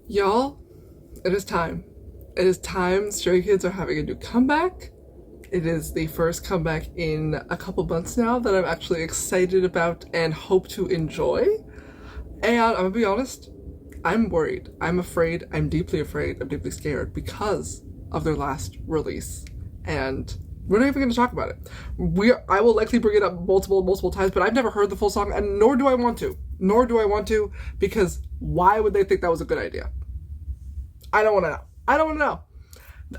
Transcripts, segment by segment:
Y'all, it is time. It is time. Stray Kids are having a new comeback. It is the first comeback in a couple months now that I'm actually excited about and hope to enjoy. And I'm gonna be honest, I'm worried. I'm afraid. I'm deeply afraid. I'm deeply scared because of their last release. And we're not even going to talk about it. I will likely bring it up multiple times, but I've never heard the full song, and nor do I want to. Nor do I want to, because why would they think that was a good idea? I don't want to know. I don't want to know.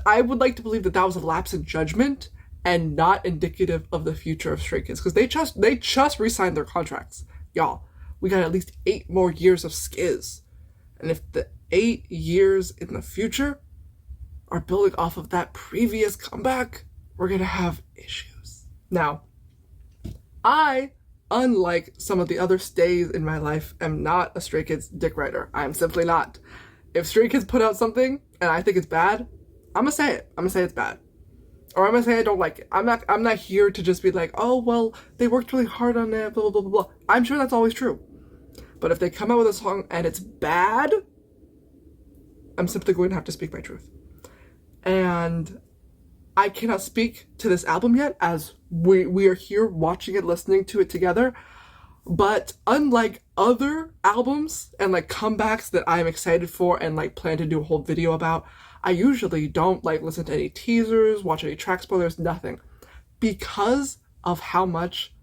I would like to believe that that was a lapse in judgment and not indicative of the future of Stray Kids, because they just re-signed their contracts. Y'all, we got at least 8 more years of skiz. And if the 8 years in the future are building off of that previous comeback, we're gonna have issues. Now, I, unlike some of the other stays in my life, am not a Stray Kids dick rider. I'm simply not. If Stray Kids put out something and I think it's bad, I'm gonna say it. I'm gonna say it's bad. Or I'm gonna say I don't like it. I'm not here to just be like, oh, well, they worked really hard on it, blah, blah, blah, blah. I'm sure that's always true. But if they come out with a song and it's bad, I'm simply going to have to speak my truth. And I cannot speak to this album yet, as we are here watching it, listening to it together. But unlike other albums and like comebacks that I'm excited for and like plan to do a whole video about, I usually don't like listen to any teasers, watch any track spoilers, nothing. Because of how much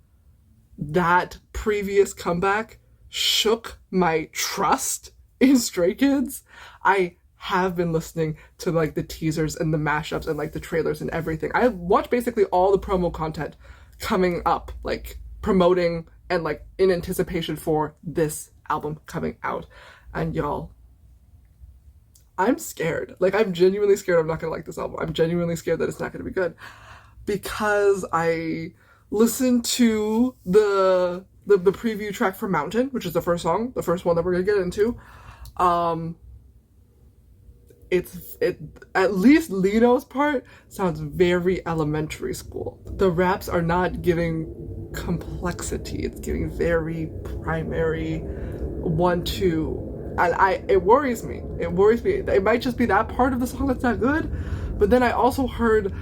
that previous comeback shook my trust in Stray Kids, I have been listening to like the teasers and the mashups and like the trailers and everything. I watched basically all the promo content coming up, like promoting and like in anticipation for this album coming out. And y'all, I'm scared. Like, I'm genuinely scared I'm not gonna like this album. I'm genuinely scared that it's not gonna be good. Because I listened to the preview track for Mountain, which is the first song, the first one that we're gonna get into. It at least Lino's part sounds very elementary school. The raps are not giving complexity. It's giving very primary 1-2. And it worries me. It worries me. It might just be that part of the song that's not good. But then I also heard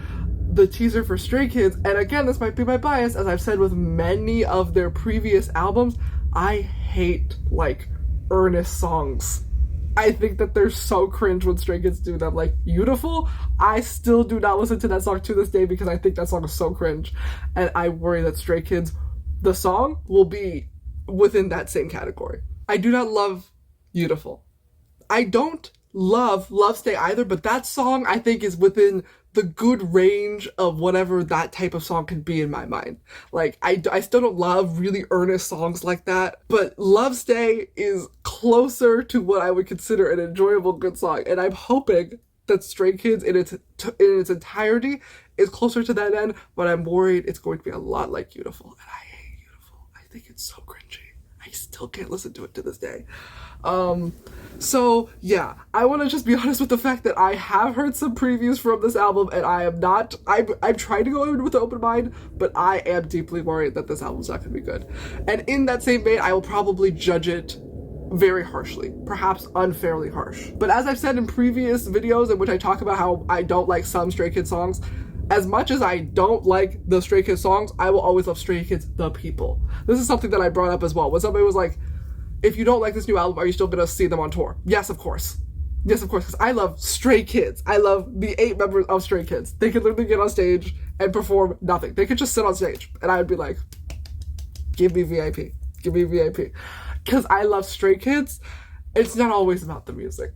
the teaser for Stray Kids, and again, this might be my bias, as I've said with many of their previous albums, I hate like earnest songs. I think that they're so cringe when Stray Kids do them. Like, Beautiful, I still do not listen to that song to this day because I think that song is so cringe. And I worry that Stray Kids, the song, will be within that same category. I do not love Beautiful. I don't love Love Stay either, but that song I think is within the good range of whatever that type of song could be in my mind. Like, I still don't love really earnest songs like that, but Love Stay is closer to what I would consider an enjoyable good song, and I'm hoping that Stray Kids in its entirety is closer to that end, but I'm worried it's going to be a lot like Beautiful, and I hate Beautiful. I think it's so cringy. I still can't listen to it to this day. So yeah, I want to just be honest with the fact that I have heard some previews from this album, and I'm trying to go in with an open mind, but I am deeply worried that this album's not going to be good. And in that same vein, I will probably judge it very harshly, perhaps unfairly harsh. But as I've said in previous videos in which I talk about how I don't like some Stray Kids songs, as much as I don't like the Stray Kids songs, I will always love Stray Kids, the people. This is something that I brought up as well. When somebody was like, if you don't like this new album, are you still gonna see them on tour? Yes, of course. Yes, of course, because I love Stray Kids. I love the 8 members of Stray Kids. They could literally get on stage and perform nothing. They could just sit on stage, and I would be like, give me VIP. Give me VIP. Because I love Stray Kids. It's not always about the music.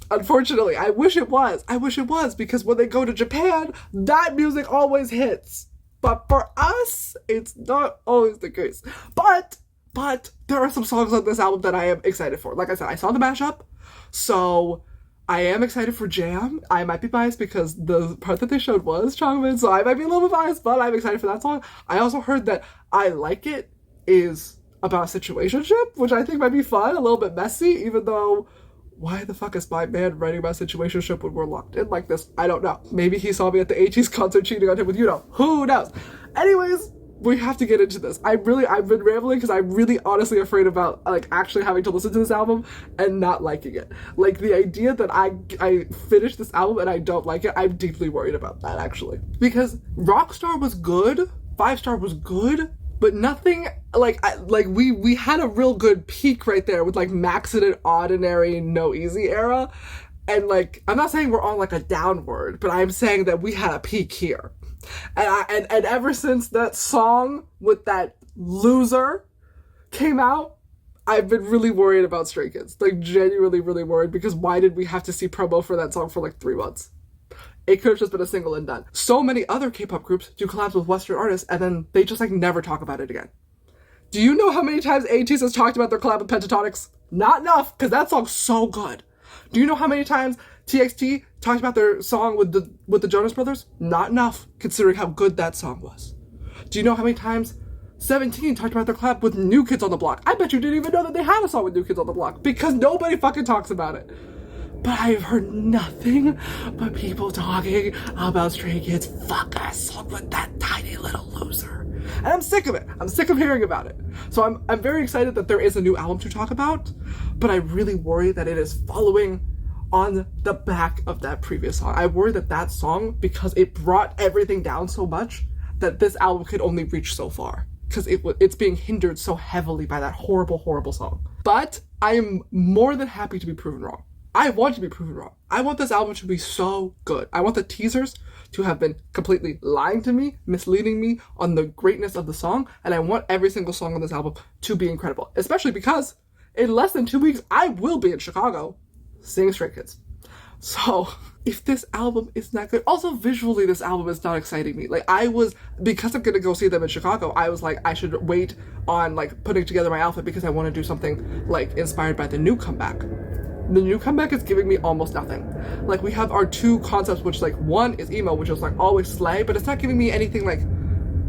Unfortunately, I wish it was. I wish it was, because when they go to Japan, that music always hits. But for us, it's not always the case. But there are some songs on this album that I am excited for. Like I said, I saw the mashup, so I am excited for Jam. I might be biased because the part that they showed was Changmin, so I might be a little bit biased, but I'm excited for that song. I also heard that I Like It is about a situationship, which I think might be fun, a little bit messy, even though why the fuck is my man writing about situationship when we're locked in like this? I don't know. Maybe he saw me at the ATEEZ concert cheating on him with Who knows? Anyways, we have to get into this. I've been rambling because I'm really honestly afraid about like actually having to listen to this album and not liking it. Like the idea that I finished this album and I don't like it, I'm deeply worried about that actually. Because Rockstar was good, 5-star was good, but nothing like we had a real good peak right there with like Maxident, Ordinary, No Easy era. And like, I'm not saying we're on like a downward, but I'm saying that we had a peak here. And ever since that song with that loser came out, I've been really worried about Stray Kids. Like, genuinely really worried, because why did we have to see promo for that song for like 3 months? It could have just been a single and done. So many other K-pop groups do collabs with Western artists, and then they just like never talk about it again. Do you know how many times ATEEZ has talked about their collab with Pentatonics? Not enough, because that song's so good. Do you know how many times TXT talked about their song with the Jonas Brothers? Not enough, considering how good that song was. Do you know how many times 17 talked about their collab with New Kids on the Block? I bet you didn't even know that they had a song with New Kids on the Block, because nobody fucking talks about it. But I've heard nothing but people talking about Stray Kids' fuck-ass song with that tiny little loser. And I'm sick of it. I'm sick of hearing about it. So I'm very excited that there is a new album to talk about, but I really worry that it is following on the back of that previous song. I worry that that song, because it brought everything down so much, that this album could only reach so far, because it's being hindered so heavily by that horrible, horrible song. But I am more than happy to be proven wrong. I want to be proven wrong. I want this album to be so good. I want the teasers to have been completely lying to me, misleading me on the greatness of the song, and I want every single song on this album to be incredible, especially because in less than 2 weeks, I will be in Chicago seeing Stray Kids. So if this album is not good, also visually this album is not exciting me. Like because I'm gonna go see them in Chicago, I was like, I should wait on like putting together my outfit because I want to do something like inspired by the new comeback. The new comeback is giving me almost nothing. Like, we have our 2 concepts, which like one is emo, which is like always slay, but it's not giving me anything like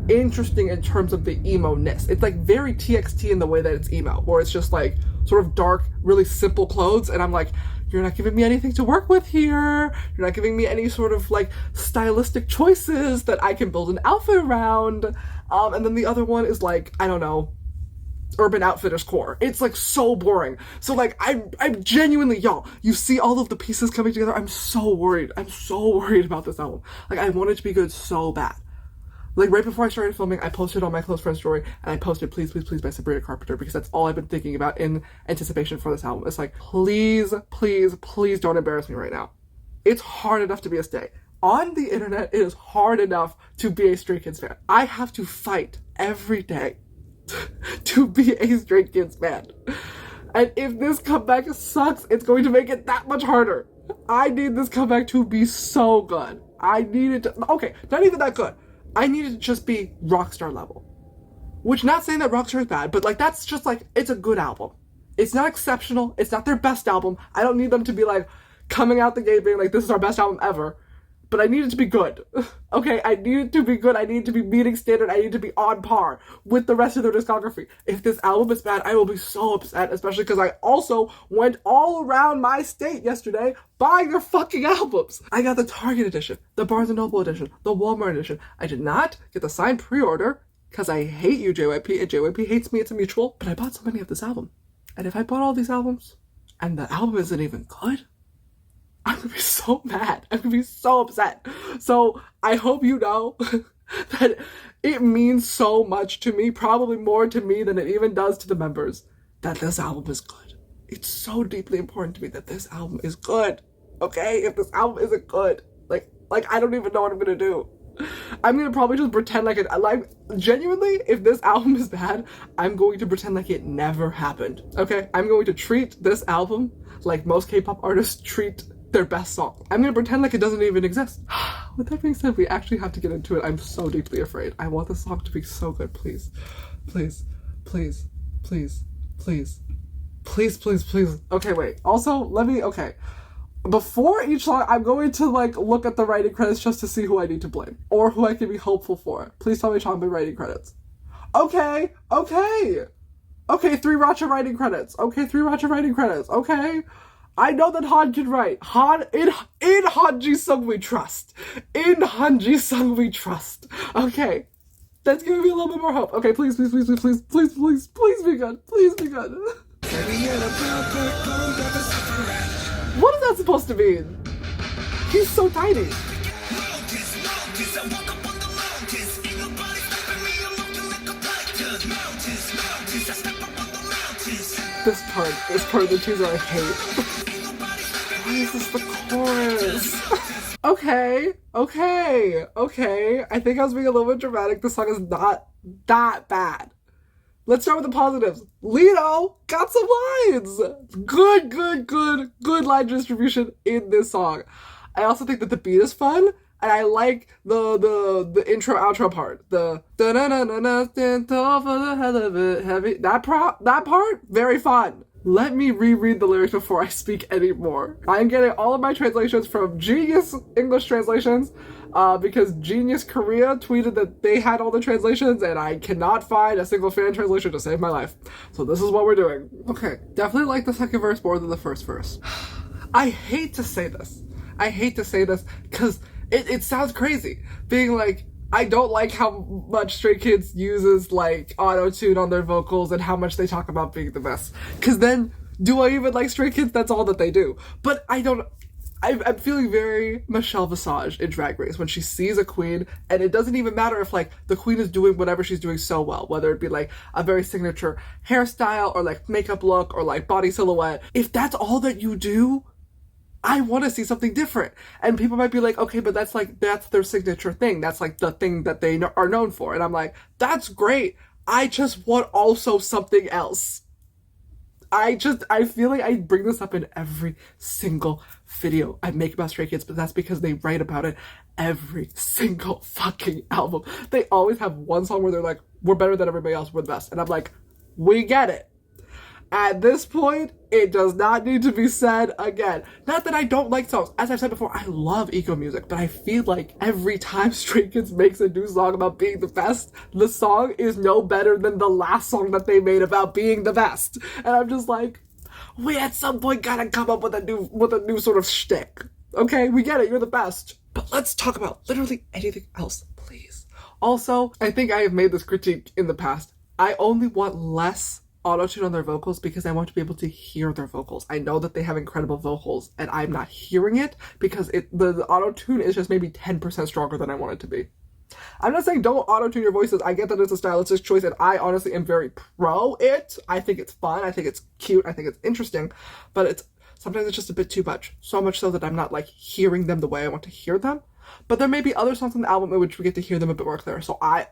interesting in terms of the emo-ness. It's like very TXT in the way that it's emo, where it's just like sort of dark, really simple clothes, and I'm like, you're not giving me anything to work with here. You're not giving me any sort of like stylistic choices that I can build an outfit around. And then the other one is like, I don't know, Urban Outfitters core. It's like so boring. So like I'm genuinely, y'all, you see all of the pieces coming together. I'm so worried. I'm so worried about this album. Like, I want it to be good so bad. Like, right before I started filming, I posted on my close friend story, and I posted Please Please Please by Sabrina Carpenter, because that's all I've been thinking about in anticipation for this album. It's like, please, please, please don't embarrass me right now. It's hard enough to be a stay. On the internet, it is hard enough to be a Stray Kids fan. I have to fight every day to be a Stray Kids fan. And if this comeback sucks, it's going to make it that much harder. I need this comeback to be so good. I need it to, okay, not even that good. I need it to just be Rockstar level. Which, not saying that Rockstar is bad, but like, that's just like, it's a good album. It's not exceptional. It's not their best album. I don't need them to be like coming out the gate being like, this is our best album ever. But I need it to be good. Okay, I need it to be good. I need it to be meeting standard. I need it to be on par with the rest of their discography. If this album is bad, I will be so upset, especially because I also went all around my state yesterday buying their fucking albums. I got the Target edition, the Barnes & Noble edition, the Walmart edition. I did not get the signed pre-order because I hate you, JYP, and JYP hates me. It's a mutual. But I bought so many of this album. And if I bought all these albums and the album isn't even good, I'm gonna be so mad. I'm gonna be so upset. So I hope you know that it means so much to me, probably more to me than it even does to the members, that this album is good. It's so deeply important to me that this album is good. Okay? If this album isn't good, like I don't even know what I'm gonna do. I'm gonna probably just pretend like genuinely, if this album is bad, I'm going to pretend like it never happened. Okay? I'm going to treat this album like most K-pop artists treat their best song. I'm gonna pretend like it doesn't even exist. With that being said, we actually have to get into it. I'm so deeply afraid. I want this song to be so good. Please, please, please, please, please, please, please, please. Okay, wait. Also, okay. Before each song, I'm going to like look at the writing credits just to see who I need to blame or who I can be hopeful for. Please tell me Changbin writing credits. Okay. 3 Racha writing credits. Okay, 3 Racha writing credits. Okay. I know that Han can write. In Han Ji-sung we trust. In Han Ji-sung we trust. Okay. That's giving me a little bit more hope. Okay, please, please, please, please, please, please, please, please be good. Please be good. What is that supposed to mean? He's so tiny. This part is part of the teaser I hate. Why is this the chorus? Okay. I think I was being a little bit dramatic. The song is not that bad. Let's start with the positives. Lino got some lines. Good line distribution in this song. I also think that the beat is fun. And I like the intro outro part. The heavy that part very fun. Let me reread the lyrics before I speak anymore. I'm getting all of my translations from Genius English Translations because Genius Korea tweeted that they had all the translations and I cannot find a single fan translation to save my life. So this is what we're doing. Okay, definitely like the second verse more than the first verse. I hate to say this because it sounds crazy. Being like, I don't like how much Stray Kids uses like auto-tune on their vocals and how much they talk about being the best. Cause then, do I even like Stray Kids? That's all that they do. But I'm feeling very Michelle Visage in Drag Race when she sees a queen, and it doesn't even matter if like the queen is doing whatever she's doing so well, whether it be like a very signature hairstyle or like makeup look or like body silhouette. If that's all that you do, I want to see something different. And people might be like, okay, but that's their signature thing. That's like the thing that they are known for. And I'm like, that's great. I just want also something else. I feel like I bring this up in every single video I make about Stray Kids, but that's because they write about it every single fucking album. They always have one song where they're like, we're better than everybody else, we're the best. And I'm like, we get it. At this point, it does not need to be said again. Not that I don't like songs. As I've said before, I love eco music, but I feel like every time Stray Kids makes a new song about being the best, the song is no better than the last song that they made about being the best. And I'm just like, we at some point gotta come up with a new sort of shtick. Okay, we get it, you're the best. But let's talk about literally anything else, please. Also, I think I have made this critique in the past. I only want less auto-tune on their vocals because I want to be able to hear their vocals. I know that they have incredible vocals and I'm not hearing it because the auto-tune is just maybe 10% stronger than I want it to be. I'm not saying don't auto-tune your voices. I get that it's a stylistic choice and I honestly am very pro it. I think it's fun. I think it's cute. I think it's interesting. But sometimes it's just a bit too much. So much so that I'm not like hearing them the way I want to hear them. But there may be other songs on the album in which we get to hear them a bit more clear. So I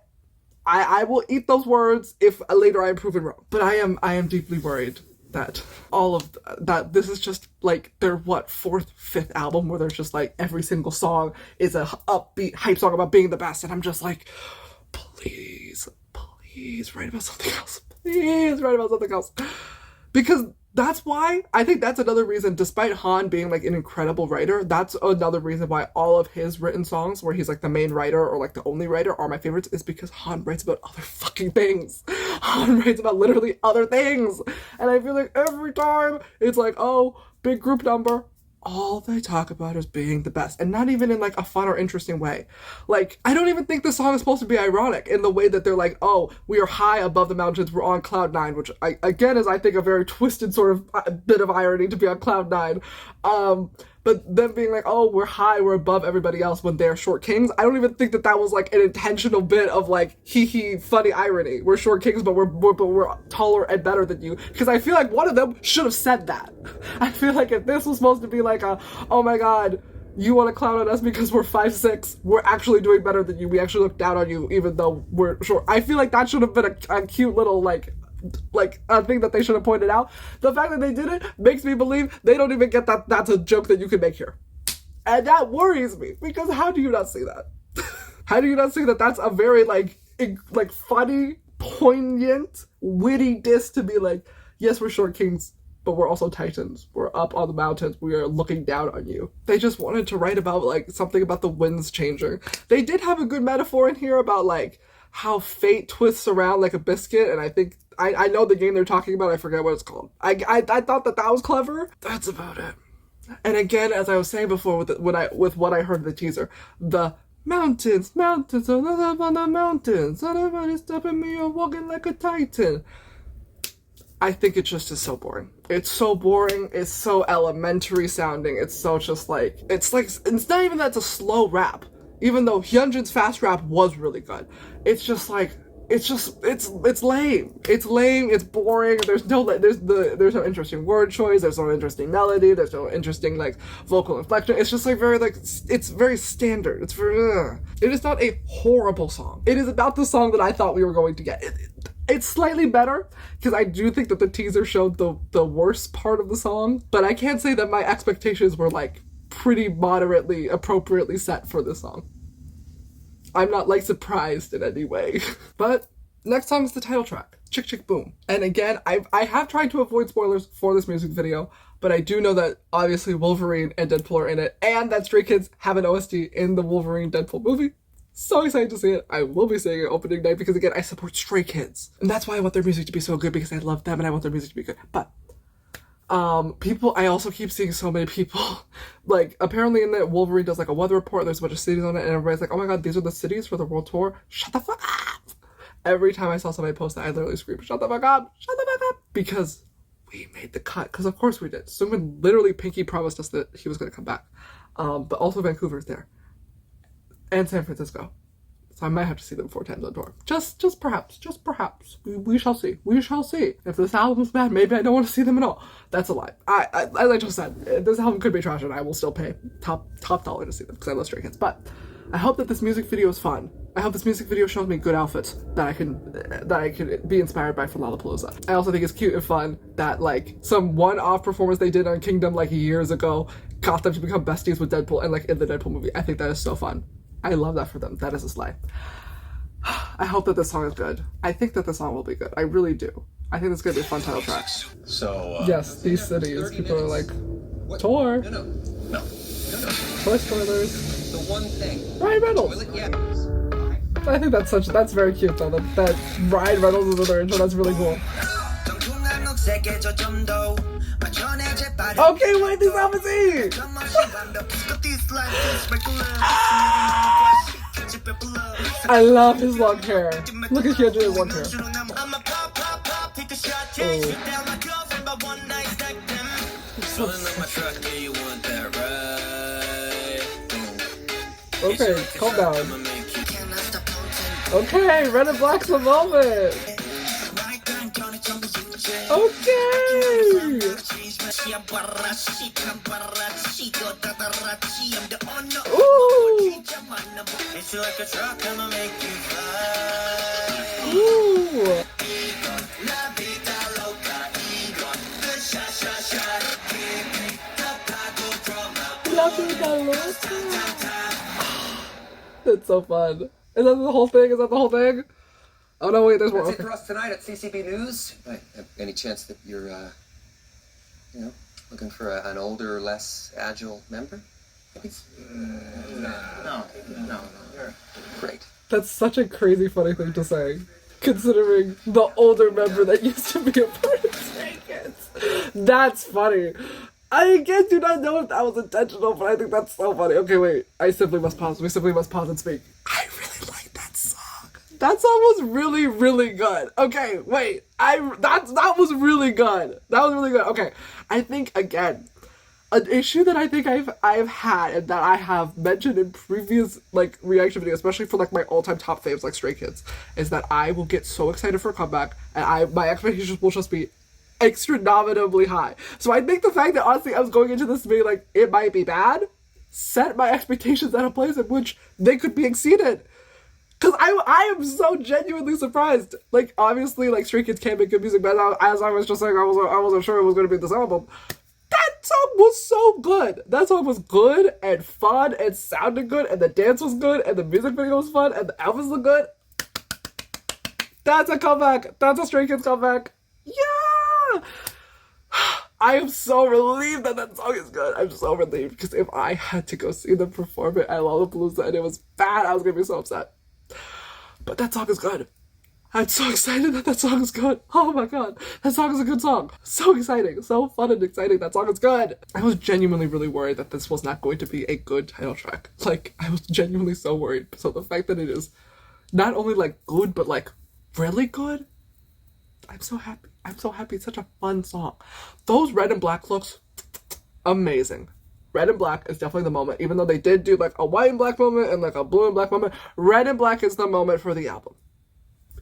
will eat those words if later I am proven wrong. But I am deeply worried that all of that, this is just like their fourth, fifth album where there's just like every single song is a upbeat hype song about being the best. And I'm just like, please write about something else. Please write about something else. Because that's why, I think that's another reason, despite Han being like an incredible writer, that's another reason why all of his written songs where he's like the main writer or like the only writer are my favorites, is because Han writes about other fucking things. Han writes about literally other things. And I feel like every time it's like, oh, big group number, all they talk about is being the best, and not even in like a fun or interesting way. Like, I don't even think the song is supposed to be ironic in the way that they're like, oh, we are high above the mountains, we're on cloud nine, which again is I think a very twisted sort of bit of irony to be on cloud nine. But them being like, oh, we're high, we're above everybody else when they're short kings. I don't even think that was like an intentional bit of like hee funny irony. We're short kings, but we're taller and better than you. Because I feel like one of them should have said that. I feel like if this was supposed to be like oh my god, you want to clown on us because we're 5'6", we're actually doing better than you. We actually look down on you even though we're short. I feel like that should have been a cute little like a thing that they should have pointed out. The fact that they did it makes me believe they don't even get that that's a joke that you can make here. And that worries me, because how do you not see that? How do you not see that that's a very like funny, poignant, witty diss to be like, yes, we're short kings, but we're also titans. We're up on the mountains. We are looking down on you. They just wanted to write about like something about the winds changing. They did have a good metaphor in here about like how fate twists around like a biscuit, and I think I know the game they're talking about. I forget what it's called. I thought that was clever. That's about it. And again, as I was saying before, with what I heard in the teaser, the Mountains, mountains, I live on the mountains. Everybody's stopping me, I'm walking like a titan. I think it just is so boring. It's so boring. It's so elementary sounding. It's so just like, it's not even that it's a slow rap. Even though Hyunjin's fast rap was really good. It's just like, it's lame. It's lame. It's boring. There's no interesting word choice. There's no interesting melody. There's no interesting like vocal inflection. It's just like it's very standard. It is not a horrible song. It is about the song that I thought we were going to get. It's slightly better, because I do think that the teaser showed the worst part of the song, but I can't say that my expectations were, like, pretty moderately, appropriately set for this song. I'm not, like, surprised in any way. But next song is the title track, Chk Chk Boom. And again, I have tried to avoid spoilers for this music video, but I do know that, obviously, Wolverine and Deadpool are in it, and that Stray Kids have an OST in the Wolverine Deadpool movie. So excited to see it. I will be seeing it opening night because, again, I support Stray Kids. And that's why I want their music to be so good, because I love them and I want their music to be good. But I also keep seeing so many people, like, apparently in the Wolverine does, like, a weather report, there's a bunch of cities on it, and everybody's like, oh my god, these are the cities for the world tour? Shut the fuck up! Every time I saw somebody post that, I literally screamed, shut the fuck up! Shut the fuck up! Because we made the cut. Because of course we did. Someone literally pinky promised us that he was going to come back. But also Vancouver's there. And San Francisco. So I might have to see them 4 times on tour. Just perhaps. We shall see. We shall see. If this album's bad, maybe I don't want to see them at all. That's a lie. As I just said, this album could be trash and I will still pay top dollar to see them because I love Stray Kids. But I hope that this music video is fun. I hope this music video shows me good outfits that I can be inspired by for Lollapalooza. I also think it's cute and fun that, like, some one-off performance they did on Kingdom, like, years ago got them to become besties with Deadpool and, like, in the Deadpool movie. I think that is so fun. I love that for them. That is a slay. I hope that this song is good. I think that the song will be good. I really do. I think it's going to be a fun title track. So, yes, these cities. People are like, tour. No. Toy spoilers. The one thing. Ryan Reynolds. I think that's very cute though. That Ryan Reynolds is in their intro. That's really cool. Okay, wait, this album's E! I love his long hair. Look at Hyunjin's long hair. Okay, calm down. Okay, Red and Black's the moment. Okay. Ooh. Ooh. That's so fun. Is that the whole thing? Oh no, wait, there's more. That's it for us tonight at CCB News. Any chance that you're, looking for an older, less agile member? No. Great. That's such a crazy, funny thing to say, considering the older member that used to be a part of Stray Kids. That's funny. I again do not know if that was intentional, but I think that's so funny. Okay, wait. I simply must pause. We simply must pause and speak. I really like that song. That song was really, really good. Okay, wait. That was really good. That was really good. Okay. I think, again, an issue that I think I've had and that I have mentioned in previous, like, reaction videos, especially for, like, my all-time top faves, like Stray Kids, is that I will get so excited for a comeback and my expectations will just be extra-nominally high. So I think the fact that, honestly, I was going into this being like, it might be bad, set my expectations at a place in which they could be exceeded. Because I am so genuinely surprised. Like, obviously, like, Stray Kids can't make good music, but as I was just saying, I wasn't sure it was going to be this album. That song was so good. That song was good and fun and sounded good, and the dance was good, and the music video was fun, and the albums look good. That's a comeback. That's a Stray Kids comeback. Yeah! I am so relieved that song is good. I'm so relieved, because if I had to go see them perform it at Lollapalooza and it was bad, I was going to be so upset. But that song is good. I'm so excited that that song is good. Oh my god, that song is a good song. So exciting, so fun and exciting. That song is good. I was genuinely really worried that this was not going to be a good title track. Like, I was genuinely so worried. So the fact that it is not only like good, but like really good, I'm so happy. I'm so happy. It's such a fun song. Those red and black looks, amazing. Red and black is definitely the moment, even though they did do like a white and black moment and like a blue and black moment. Red and black is the moment for the album.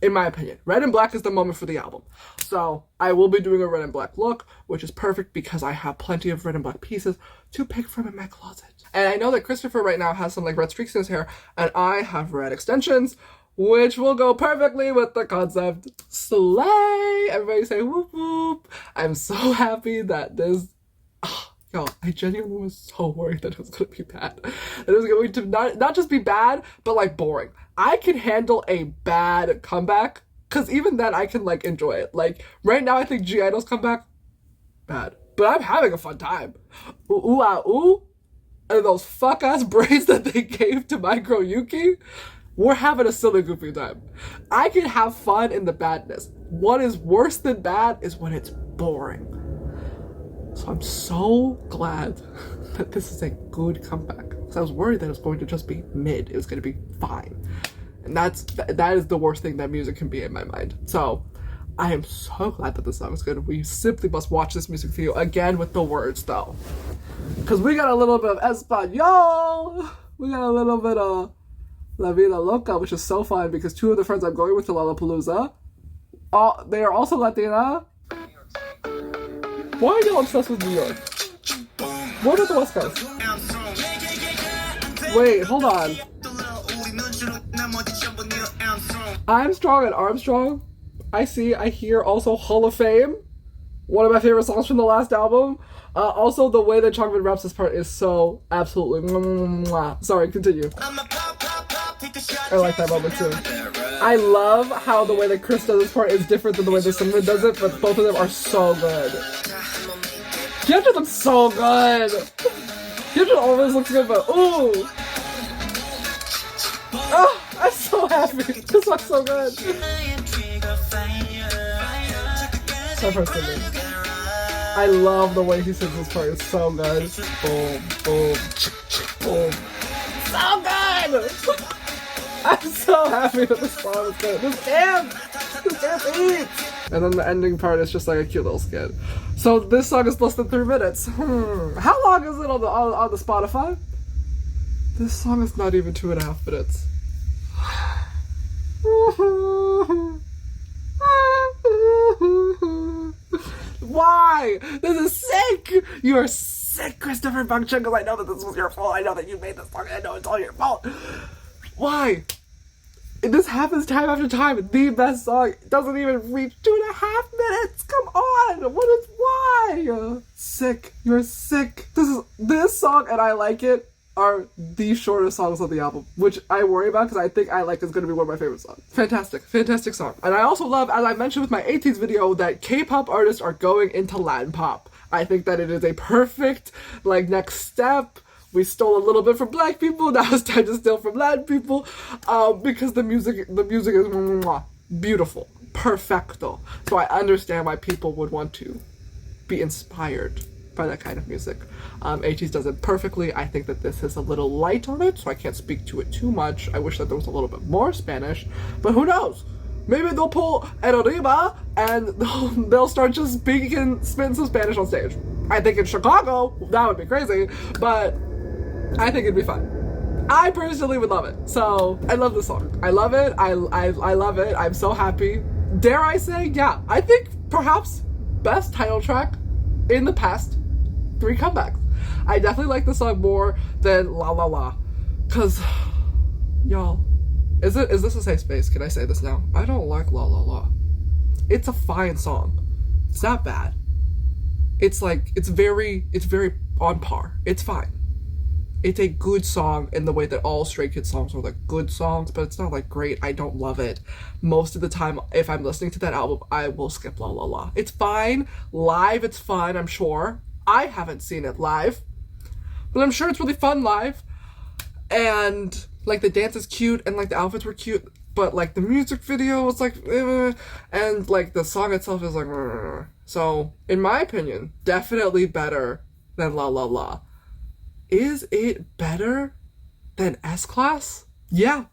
In my opinion, red and black is the moment for the album. So I will be doing a red and black look, which is perfect because I have plenty of red and black pieces to pick from in my closet. And I know that Christopher right now has some like red streaks in his hair, and I have red extensions, which will go perfectly with the concept. Slay! Everybody say whoop whoop. I'm so happy that this... Yo, I genuinely was so worried that it was going to be bad. That it was going to not just be bad, but like boring. I can handle a bad comeback, because even then I can like enjoy it. Like right now I think G Idol's comeback, bad. But I'm having a fun time. Ooh ah ooh. And those fuck ass braids that they gave to my girl Yuki, we're having a silly goofy time. I can have fun in the badness. What is worse than bad is when it's boring. So I'm so glad that this is a good comeback. Because I was worried that it was going to just be mid. It was going to be fine. And that is the worst thing that music can be in my mind. So I am so glad that the song is good. We simply must watch this music video again with the words though. Because we got a little bit of Espanol. We got a little bit of La Vida Loca, which is so fun because two of the friends I'm going with to Lollapalooza, they are also Latina. Why are you obsessed with New York? What about the West Coast? Wait, hold on. I'm Strong and Armstrong. I hear also Hall of Fame. One of my favorite songs from the last album. Also, the way that Chongmin raps this part is so absolutely mwah. Sorry, continue. I like that moment too. I love how the way that Chris does this part is different than the way that Simran does it, but both of them are so good. Hyunjin looks so good! Hyunjin always looks good, but ooh! Oh, I'm so happy! This looks so good! So frustrating. I love the way he sings this part, it's so good. Boom, boom, boom. So good! I'm so happy that this song is good. This dance eats! And then the ending part is just like a cute little skit. So this song is less than 3 minutes. How long is it on the Spotify? This song is not even 2.5 minutes. Why? This is sick! You are sick, Christopher Function, because I know that this was your fault. I know that you made this song. I know it's all your fault. Why? This happens time after time. The best song doesn't even reach 2.5 minutes. Come on. What is why? Sick. You're sick. This song and I Like It are the shortest songs on the album, which I worry about because I think I Like It is going to be one of my favorite songs. Fantastic. Fantastic song. And I also love, as I mentioned with my 18th video, that K-pop artists are going into Latin pop. I think that it is a perfect next step. We stole a little bit from black people, now it's time to steal from Latin people, because the music is mwah, beautiful, perfecto. So I understand why people would want to be inspired by that kind of music. ATEEZ does it perfectly. I think that this is a little light on it, so I can't speak to it too much. I wish that there was a little bit more Spanish, but who knows? Maybe they'll pull El Arriba and they'll start just spitting some Spanish on stage. I think in Chicago, that would be crazy, but I think it'd be fun. I personally would love it. So I love this song. I love it. I love it. I'm so happy. Dare I say, yeah, I think perhaps best title track in the past 3 comebacks. I definitely like the song more than La La La. Cause y'all, is this a safe space? Can I say this now? I don't like La La La. It's a fine song. It's not bad. It's very on par. It's fine. It's a good song in the way that all Stray Kids songs are good songs, but it's not great. I don't love it. Most of the time, if I'm listening to that album, I will skip La La La. It's fine. Live, it's fun, I'm sure. I haven't seen it live, but I'm sure it's really fun live. And the dance is cute and the outfits were cute. but like the music video was like, and like the song itself is like, so in my opinion, definitely better than La La La. Is it better than S-Class? Yeah.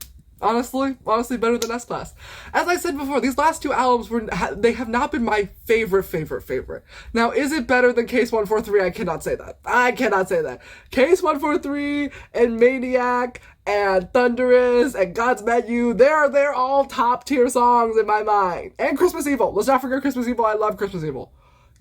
Honestly better than S-Class. As I said before, these last two albums they have not been my favorite. Now, is it better than Case 143? I cannot say that. Case 143 and Maniac and Thunderous and God's Menu, they're all top tier songs in my mind. And Christmas Evil. Let's not forget Christmas Evil. I love Christmas Evil.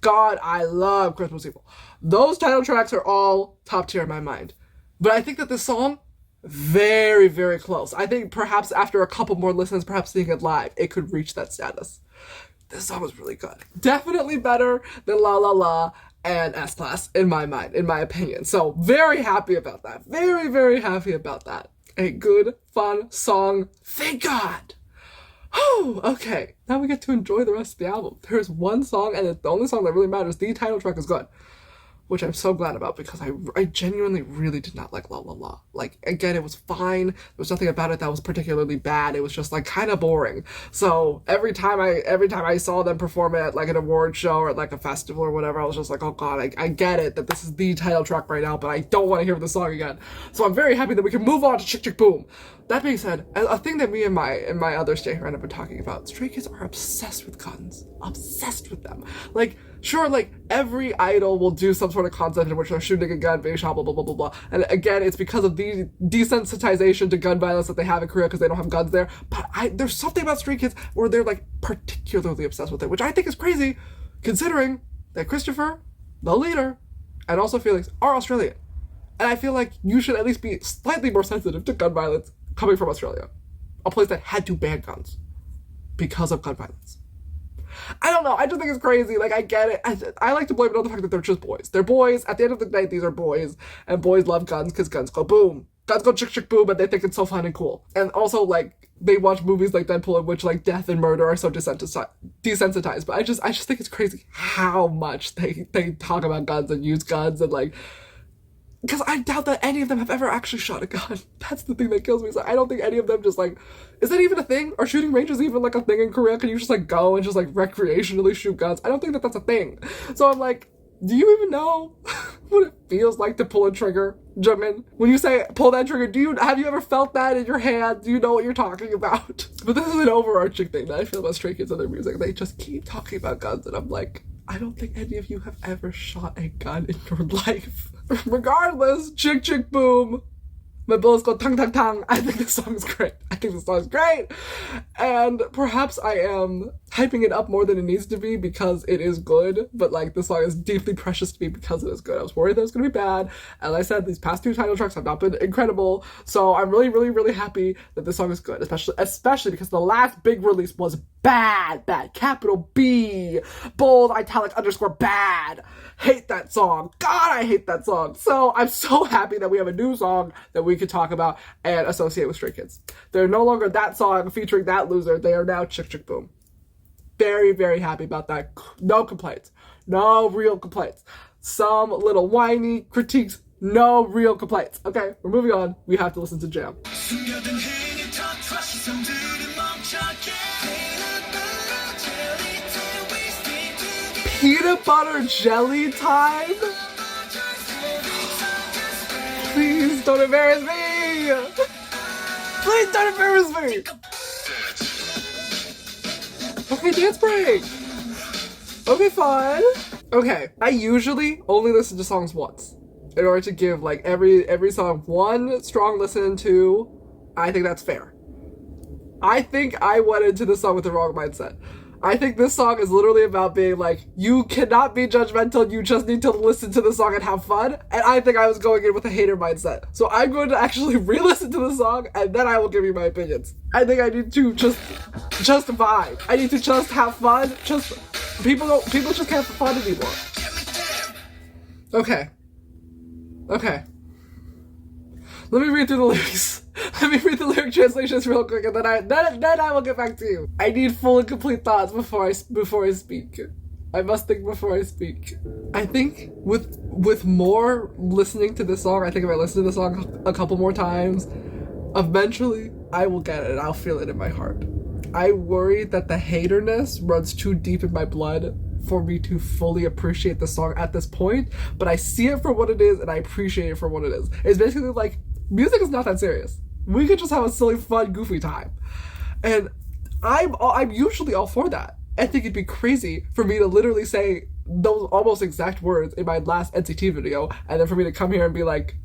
God, I love Christmas Evil. Those title tracks are all top tier in my mind. But I think that this song, very, very close. I think perhaps after a couple more listens, perhaps seeing it live, it could reach that status. This song was really good. Definitely better than La La La and S-Class in my mind, in my opinion. So very happy about that. Very, very happy about that. A good, fun song. Thank God. Oh, okay. Now we get to enjoy the rest of the album. There's one song, and it's the only song that really matters. The title track is good, which I'm so glad about because I genuinely really did not like La La La. Like, again, it was fine. There was nothing about it that was particularly bad. It was just like kind of boring. So every time I saw them perform it at like an award show or at like a festival or whatever, I was just like, oh God, I get it that this is the title track right now, but I don't want to hear the song again. So I'm very happy that we can move on to Chk Chk Boom. That being said, a thing that me and my other stray friend have been talking about, Stray Kids are obsessed with guns. Obsessed with them. Like, sure, like, every idol will do some sort of concept in which they're shooting a gun, being shot, blah, blah, blah, blah, blah. And again, it's because of the desensitization to gun violence that they have in Korea because they don't have guns there. But there's something about Stray Kids where they're, like, particularly obsessed with it, which I think is crazy, considering that Christopher, the leader, and also Felix are Australian. And I feel like you should at least be slightly more sensitive to gun violence coming from Australia, a place that had to ban guns because of gun violence. I don't know. I just think it's crazy. Like, I get it. I like to blame it on the fact that they're just boys. They're boys. At the end of the day, these are boys. And boys love guns because guns go boom. Guns go Chk Chk Boom, and they think it's so fun and cool. And also, like, they watch movies like Deadpool in which, like, death and murder are so desensitized. But I just think it's crazy how much they talk about guns and use guns and, like, because I doubt that any of them have ever actually shot a gun. That's the thing that kills me. So I don't think any of them just, like, is that even a thing? Are shooting ranges even, like, a thing in Korea? Can you just, like, go and just, like, recreationally shoot guns? I don't think that that's a thing. So I'm like, do you even know what it feels like to pull a trigger, Jimin? When you say pull that trigger, have you ever felt that in your hand? Do you know what you're talking about? But this is an overarching thing that I feel about Stray Kids and their music. They just keep talking about guns, and I'm like, I don't think any of you have ever shot a gun in your life. Regardless, Chk Chk Boom. My bullets go tang tang tang. I think this song is great. And perhaps I am hyping it up more than it needs to be because it is good, but like the song is deeply precious to me because it is good. I was worried that it was going to be bad. As I said, these past two title tracks have not been incredible, so I'm really, really, really happy that this song is good, especially because the last big release was bad. Capital B, bold, italic, underscore bad. Hate that song. God, I hate that song. So I'm so happy that we have a new song that we can talk about and associate with Stray Kids. They're no longer that song featuring that loser. They are now Chk Chk Boom. Very, very happy about that. No complaints. No real complaints. Some little whiny critiques. No real complaints. Okay, we're moving on. We have to listen to Jam. Peanut butter jelly time? Please don't embarrass me! Please don't embarrass me! Okay, dance break! Okay, fun! Okay, I usually only listen to songs once in order to give like every song one strong listen to. I think that's fair. I think I went into this song with the wrong mindset. I think this song is literally about being like, you cannot be judgmental, you just need to listen to the song and have fun. And I think I was going in with a hater mindset. So I'm going to actually re-listen to the song and then I will give you my opinions. I think I need to just vibe. I need to just have fun. People just can't have fun anymore. Okay. Let me read through the lyrics. Let me read the lyric translations real quick, and then I will get back to you. I need full and complete thoughts before I speak. I must think before I speak. I think with more listening to this song, I think if I listen to the song a couple more times, eventually I will get it and I'll feel it in my heart. I worry that the haterness runs too deep in my blood for me to fully appreciate the song at this point, but I see it for what it is and I appreciate it for what it is. It's basically like, music is not that serious. We could just have a silly, fun, goofy time. And I'm usually all for that. I think it'd be crazy for me to literally say those almost exact words in my last NCT video, and then for me to come here and be like,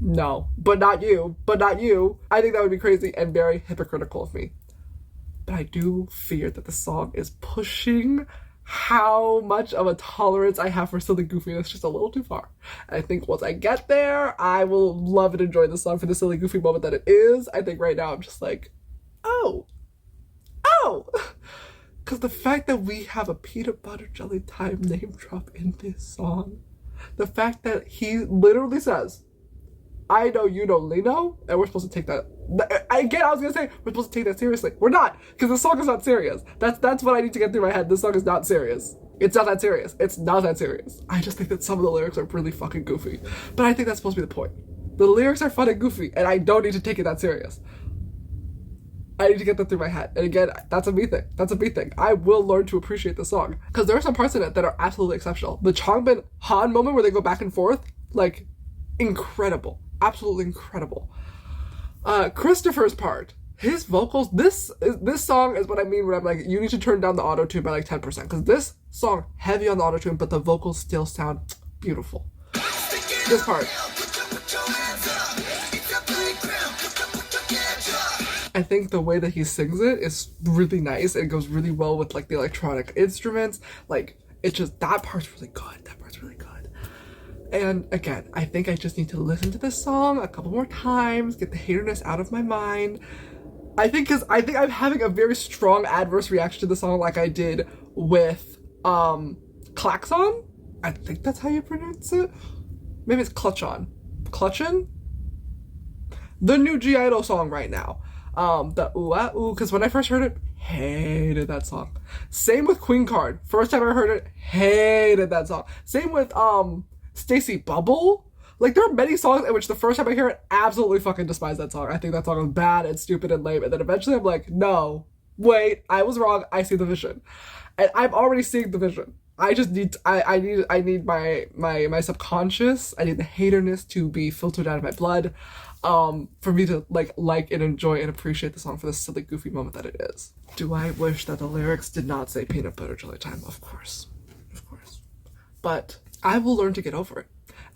no, but not you, but not you. I think that would be crazy and very hypocritical of me. But I do fear that the song is pushing how much of a tolerance I have for silly goofiness just a little too far. And I think once I get there, I will love and enjoy the song for the silly goofy moment that it is. I think right now I'm just like, oh. Because the fact that we have a peanut butter jelly time name drop in this song, the fact that he literally says, I know you know Lino, and we're supposed to take that. Again, I was gonna say we're supposed to take that seriously. We're not, because the song is not serious. That's what I need to get through my head. This song is not serious. It's not that serious. It's not that serious. I just think that some of the lyrics are really fucking goofy. But I think that's supposed to be the point. The lyrics are fun and goofy, and I don't need to take it that serious. I need to get that through my head. And again, that's a me thing. That's a me thing. I will learn to appreciate the song. Because there are some parts in it that are absolutely exceptional. The Changbin Han moment where they go back and forth, like, incredible. Absolutely incredible. Christopher's part, his vocals, this song is what I mean when I'm like, you need to turn down the auto-tune by like 10%. Because this song, heavy on the auto-tune, but the vocals still sound beautiful. This part. I think the way that he sings it is really nice. It goes really well with like the electronic instruments. Like, it just, that part's really good. That part's really good. And again, I think I just need to listen to this song a couple more times, get the haterness out of my mind. I think I'm having a very strong adverse reaction to the song like I did with Klaxon. I think that's how you pronounce it. Maybe it's Clutchon. Clutchin? The new G-Idol song right now. The ooh-ah-ooh, because when I first heard it, hated that song. Same with Queen Card. First time I heard it, hated that song. Same with Stacy Bubble. Like, there are many songs in which the first time I hear it, absolutely fucking despise that song. I think that song is bad and stupid and lame. And then eventually I'm like, no, wait, I was wrong. I see the vision. And I'm already seeing the vision. I just need, I need my subconscious, I need the haterness to be filtered out of my blood, for me to like and enjoy and appreciate the song for the silly goofy moment that it is. Do I wish that the lyrics did not say peanut butter jelly time? Of course. But I will learn to get over it.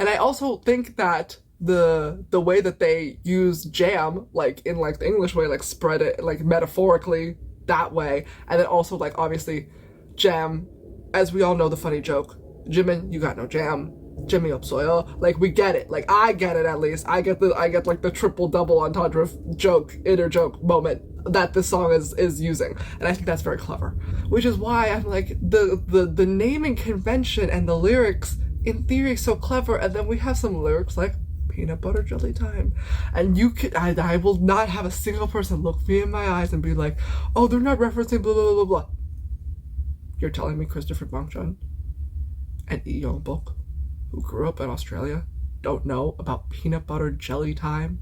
And I also think that the way that they use jam, like in like the English way, like spread it like metaphorically that way, and then also like obviously jam, as we all know the funny joke, Jimin, you got no jam. Jimmy 없어요. Like, we get it. Like, I get it at least. I get like the triple double entendre joke, inner joke moment that this song is using. And I think that's very clever. Which is why I'm like, the naming convention and the lyrics in theory so clever, and then we have some lyrics like peanut butter jelly time. And you could, I will not have a single person look me in my eyes and be like, oh, they're not referencing blah, blah, blah, blah. You're telling me Christopher Bangchan and Lee Young-bok, who grew up in Australia, don't know about peanut butter jelly time?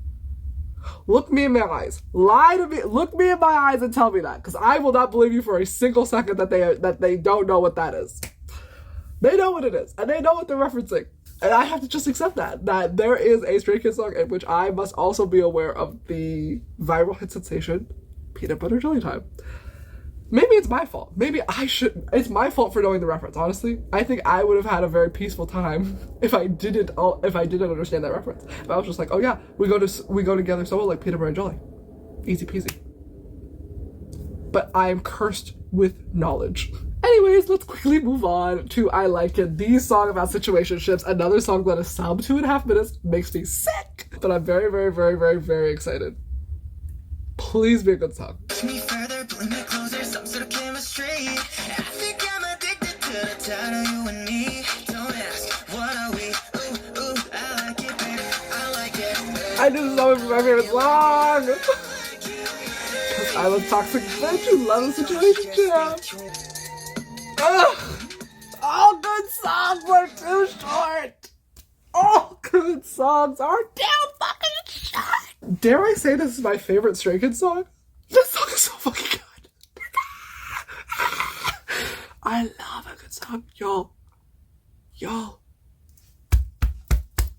Look me in my eyes. Lie to me. Look me in my eyes and tell me that, because I will not believe you for a single second that they don't know what that is. They know what it is, and they know what they're referencing. And I have to just accept that there is a Stray Kids song in which I must also be aware of the viral hit sensation, peanut butter jelly time. Maybe it's my fault. Maybe I should. It's my fault for knowing the reference. Honestly, I think I would have had a very peaceful time if I didn't understand that reference. If I was just like, oh yeah, we go together so well, like peanut butter and jelly, easy peasy. But I am cursed with knowledge. Anyways, let's quickly move on to I Like It, the song about situationships. Another song that is sub 2.5 minutes, makes me sick. But I'm very, very, very, very, very excited. Please be a good song. Some sort of chemistry. I think I'm addicted to the thought of you and me. Don't ask, what are we? Ooh, ooh, I like it, baby. I like it. I knew this song was my favorite song. Because I love toxic bitch who loves the situation jam. All good songs were too short. All good songs are damn fucking short. Dare I say this is my favorite Stray Kids song? This song is so fucking good. I love a good song. Yo.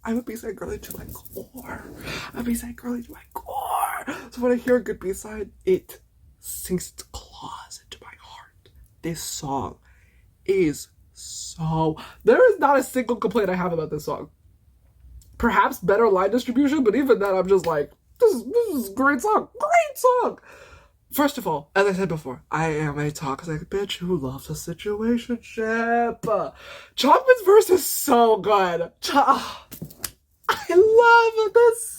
I'm a B-side girly to my core. I'm a B-side girly to my core. So when I hear a good B-side, it sinks its claws into my heart. This song is so... There is not a single complaint I have about this song. Perhaps better line distribution, but even then I'm just like, this is a great song. Great song! First of all, as I said before, I am a toxic bitch who loves a situationship. Chopman's verse is so good. I love this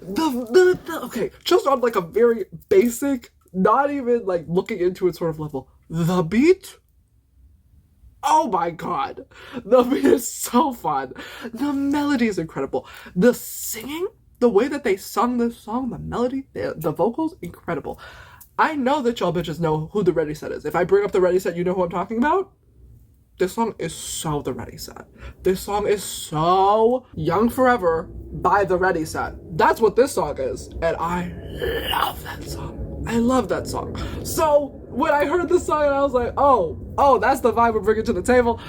song. Okay, just on like a very basic, not even like looking into it sort of level. The beat. Oh my god, the beat is so fun. The melody is incredible. The singing. The way that they sung this song, the melody, the vocals, incredible. I know that y'all bitches know who the Ready Set is. If I bring up the Ready Set, you know who I'm talking about? This song is so the Ready Set. This song is so Young Forever by the Ready Set. That's what this song is. And I love that song. I love that song. So when I heard this song, I was like, oh, that's the vibe we're bringing to the table.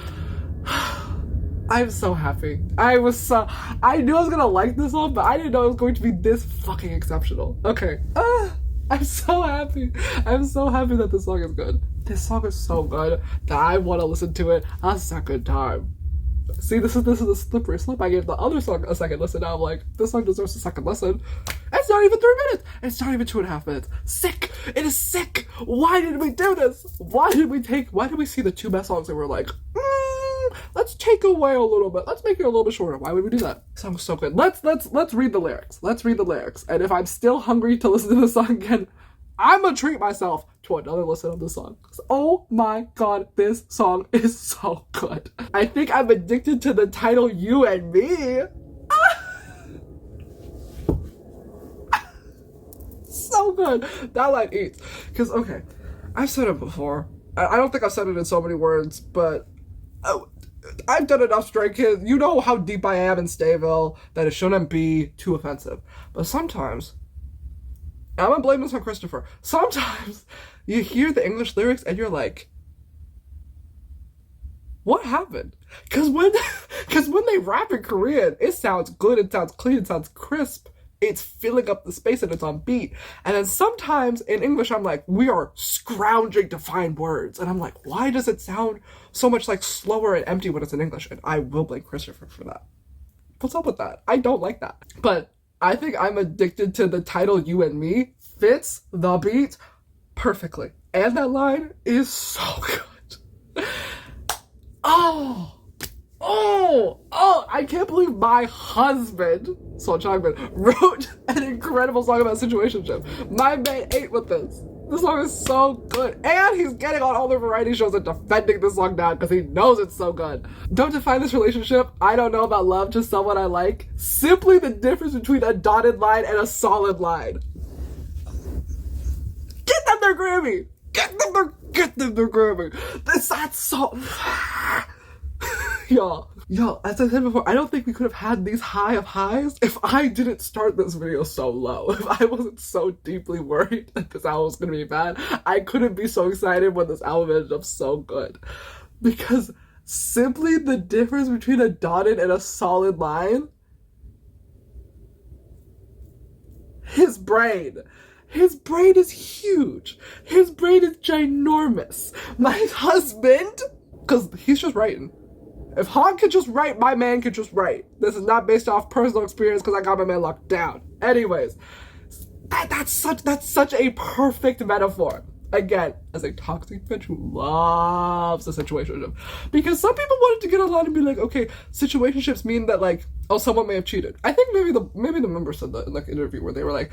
I'm so happy. I knew I was gonna like this song, but I didn't know it was going to be this fucking exceptional. Okay. I'm so happy. I'm so happy that this song is good. This song is so good that I want to listen to it a second time. See, this is a slippery slope. I gave the other song a second listen. Now I'm like, this song deserves a second listen. It's not even 3 minutes. It's not even 2.5 minutes. Sick. It is sick. Why did we do this? Why did we see the 2 best songs and we're like, let's take away a little bit. Let's make it a little bit shorter. Why would we do that? The song's so good. Let's read the lyrics. Let's read the lyrics. And if I'm still hungry to listen to the song again, I'm gonna treat myself to another listen of the song. Oh my god, this song is so good. I think I'm addicted to the title You and Me. So good. That line eats. Because, okay, I've said it before. I don't think I've said it in so many words, but I've done enough Stray Kids. You know how deep I am in Stayville that it shouldn't be too offensive. But sometimes, and I'm gonna blame this on Christopher, sometimes you hear the English lyrics and you're like, what happened? Because when they rap in Korean, it sounds good, it sounds clean, it sounds crisp. It's filling up the space and it's on beat. And then sometimes in English, I'm like, we are scrounging to find words. And I'm like, why does it sound so much like slower and empty when it's in English? And I will blame Christopher for that. What's up with that? I don't like that. But I think I'm addicted to the title You and Me fits the beat perfectly. And that line is so good. I can't believe my husband, Sol Changmin, wrote an incredible song about situationship. My man ate with this. This song is so good. And he's getting on all the variety shows and defending this song now because he knows it's so good. Don't define this relationship. I don't know about love to someone I like. Simply the difference between a dotted line and a solid line. Get them their Grammy. Get them their Grammy. That's so... Yo, as I said before, I don't think we could have had these high of highs if I didn't start this video so low. If I wasn't so deeply worried that this album was going to be bad, I couldn't be so excited when this album ended up so good. Because simply the difference between a dotted and a solid line, his brain is huge. His brain is ginormous. My husband, because he's just writing. If Han could just write, my man could just write. This is not based off personal experience because I got my man locked down. Anyways, that's such a perfect metaphor. Again, as a toxic bitch who loves a situationship. Because some people wanted to get online and be like, okay, situationships mean that like, oh, someone may have cheated. I think maybe the member said that in like an interview where they were like,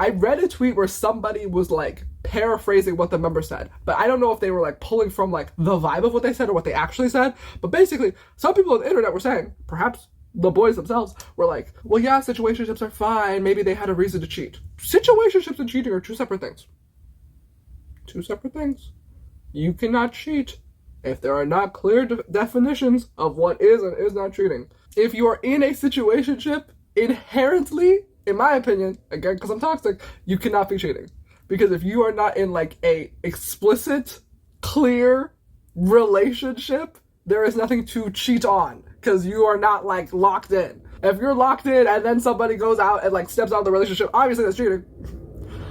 I read a tweet where somebody was like paraphrasing what the member said, but I don't know if they were like pulling from like the vibe of what they said or what they actually said. But basically, some people on the internet were saying, perhaps the boys themselves were like, well, yeah, situationships are fine. Maybe they had a reason to cheat. Situationships and cheating are two separate things. Two separate things. You cannot cheat if there are not clear definitions of what is and is not cheating. If you are in a situationship inherently, in my opinion, again, because I'm toxic, you cannot be cheating. Because if you are not in like a explicit, clear relationship, there is nothing to cheat on. Because you are not like locked in. If you're locked in and then somebody goes out and like steps out of the relationship, obviously that's cheating.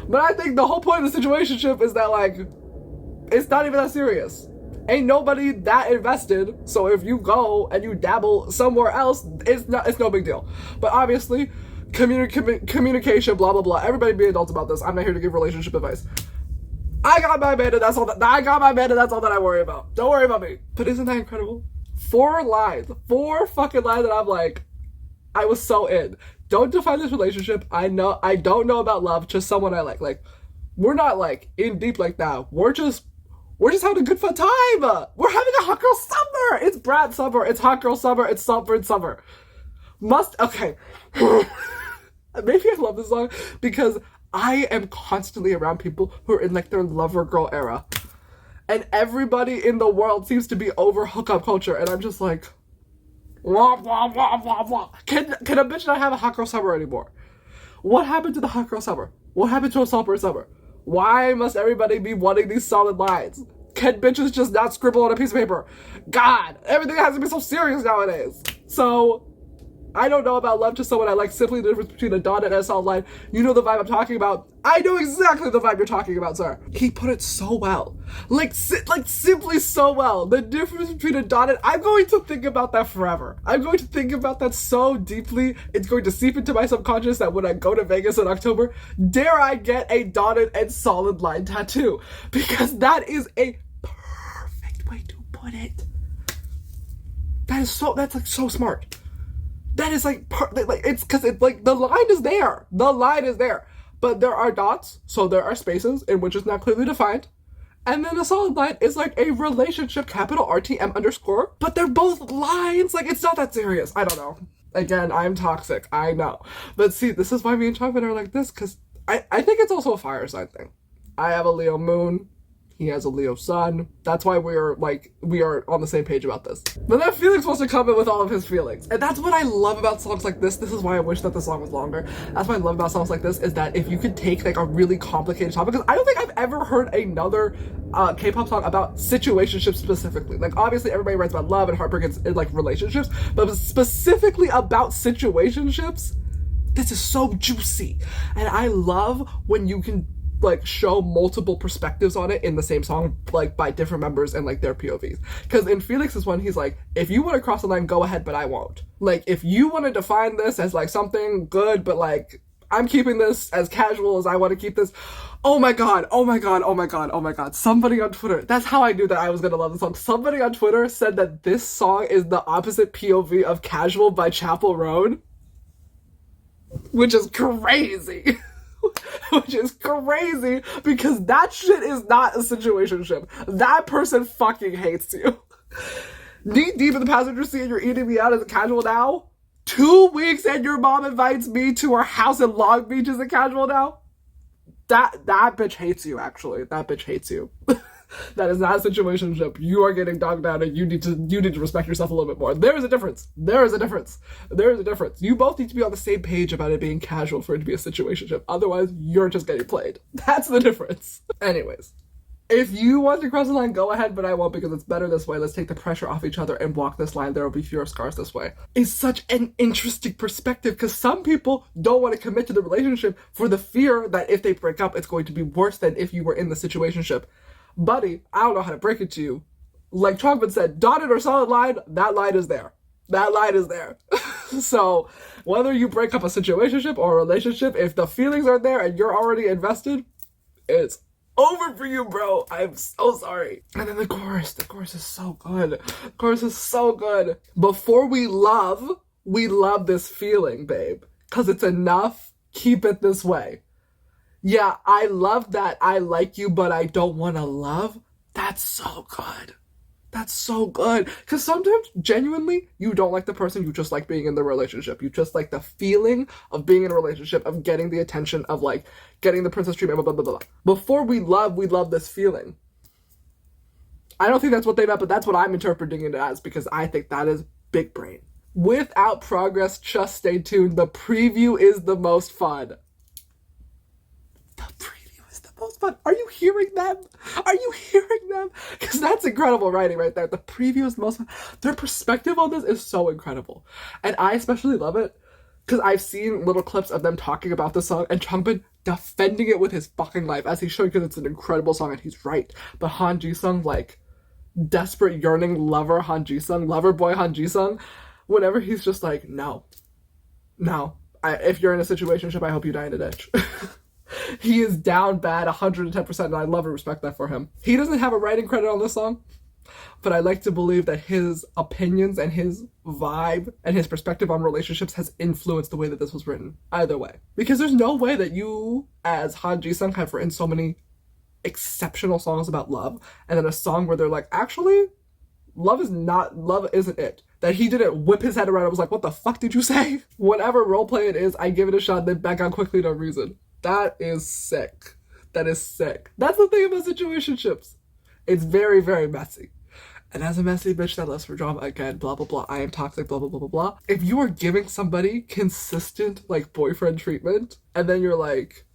But I think the whole point of the situationship is that like, it's not even that serious. Ain't nobody that invested, so if you go and you dabble somewhere else, it's no big deal. But obviously, communication, blah blah blah. Everybody be adults about this. I'm not here to give relationship advice. I got my man, and that's all that I worry about. Don't worry about me. But isn't that incredible? 4 fucking lines that I'm like, I was so in. Don't define this relationship. I don't know about love. Just someone I like. Like, we're not like in deep like that. We're just having a good fun time. We're having a hot girl summer. It's Brad summer. It's hot girl summer. It's Salford summer. Okay. Maybe I love this song because I am constantly around people who are in like their lover girl era. And everybody in the world seems to be over hookup culture. And I'm just like, wah, wah, wah, wah, wah. Can a bitch not have a hot girl summer anymore? What happened to the hot girl summer? What happened to a Salford summer? Why must everybody be wanting these solid lines? Can bitches just not scribble on a piece of paper? God, everything has to be so serious nowadays. So, I don't know about love to someone I like. Simply the difference between a dot and a solid line. You know the vibe I'm talking about. I know exactly the vibe you're talking about, sir. He put it so well. Like simply so well. The difference between a dot and... I'm going to think about that forever. I'm going to think about that so deeply. It's going to seep into my subconscious that when I go to Vegas in October, dare I get a dotted and solid line tattoo. Because that is a perfect way to put it. That's like so smart. That is like it's because it's like the line is there. The line is there. But there are dots, so there are spaces in which it's not clearly defined. And then a solid line is like a relationship, capital RTM underscore. But they're both lines. Like, it's not that serious. I don't know. Again, I'm toxic. I know. But see, this is why me and Chocolate are like this, because I think it's also a fire sign thing. I have a Leo moon. He has a Leo sun. That's why we are on the same page about this. But then Felix wants to come in with all of his feelings. And that's what I love about songs like this. This is why I wish that the song was longer. That's what I love about songs like this, is that if you could take like a really complicated topic, because I don't think I've ever heard another K-pop song about situationships specifically. Like, obviously everybody writes about love and heartbreak and like relationships, but specifically about situationships, this is so juicy. And I love when you can like show multiple perspectives on it in the same song, like by different members and like their POVs. Because in Felix's one, he's like, if you want to cross the line, go ahead, but I won't. Like, if you want to define this as like something good, but like I'm keeping this as casual as I want to keep this. Oh my god, oh my god, oh my god, oh my god. Somebody on Twitter, that's how I knew that I was gonna love the song. Somebody on Twitter said that this song is the opposite POV of Casual by Chapel Roan, which is crazy. Which is crazy, because that shit is not a situationship. That person fucking hates you. Knee deep in the passenger seat and you're eating me out as a casual now? 2 weeks and your mom invites me to her house in Long Beach as a casual now? That bitch hates you, actually. That bitch hates you. That is not a situationship. You are getting dogged out, and you need to respect yourself a little bit more. There is a difference. There is a difference. There is a difference. You both need to be on the same page about it being casual for it to be a situationship. Otherwise, you're just getting played. That's the difference. Anyways, if you want to cross the line, go ahead, but I won't, because it's better this way. Let's take the pressure off each other and walk this line. There will be fewer scars this way. It's such an interesting perspective, because some people don't want to commit to the relationship for the fear that if they break up, it's going to be worse than if you were in the situationship. Buddy, I don't know how to break it to you. Like Chongman said, dotted or solid line, that line is there. That line is there. So whether you break up a situationship or a relationship, if the feelings are there and you're already invested, it's over for you, bro. I'm so sorry. And then the chorus is so good. The chorus is so good. Before we love this feeling, babe. 'Cause it's enough. Keep it this way. Yeah, I love that I like you, but I don't want to love. That's so good. That's so good. Because sometimes, genuinely, you don't like the person, you just like being in the relationship. You just like the feeling of being in a relationship, of getting the attention, of like, getting the princess treatment, blah, blah, blah, blah. Before we love this feeling. I don't think that's what they meant, but that's what I'm interpreting it as, because I think that is big brain. Without progress, just stay tuned. The preview is the most fun. The preview is the most fun. Are you hearing them? Are you hearing them? Because that's incredible writing right there. The preview is the most fun. Their perspective on this is so incredible. And I especially love it because I've seen little clips of them talking about the song and Changbin defending it with his fucking life, as he's showing, because it's an incredible song and he's right. But Han Ji-sung, like, desperate, yearning lover Han Ji-sung, lover boy Han Ji-sung, whenever he's just like, no. If you're in a situationship, I hope you die in a ditch. He is down bad 110%, and I love and respect that for him. He doesn't have a writing credit on this song, but I like to believe that his opinions and his vibe and his perspective on relationships has influenced the way that this was written. Either way. Because there's no way that you, as Han Ji-sung, have written so many exceptional songs about love, and then a song where they're like, actually, love isn't it. That he didn't whip his head around and was like, what the fuck did you say? Whatever roleplay it is, I give it a shot, then back out quickly, no reason. That is sick. That is sick. That's the thing about situationships. It's very, very messy. And as a messy bitch that loves for drama, again, blah, blah, blah, I am toxic, blah, blah, blah, blah, blah. If you are giving somebody consistent, like, boyfriend treatment, and then you're like,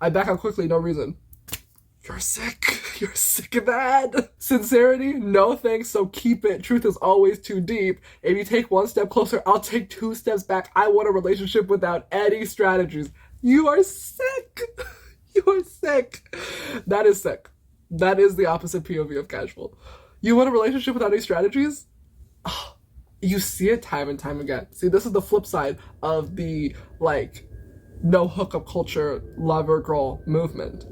I back out quickly, no reason. You're sick. You're sick of that. Sincerity? No thanks, so keep it. Truth is always too deep. If you take one step closer, I'll take 2 steps back. I want a relationship without any strategies. You are sick. You are sick. That is sick. That is the opposite POV of casual. You want a relationship without any strategies? Oh, you see it time and time again. See, this is the flip side of the, like, no hookup culture lover girl movement.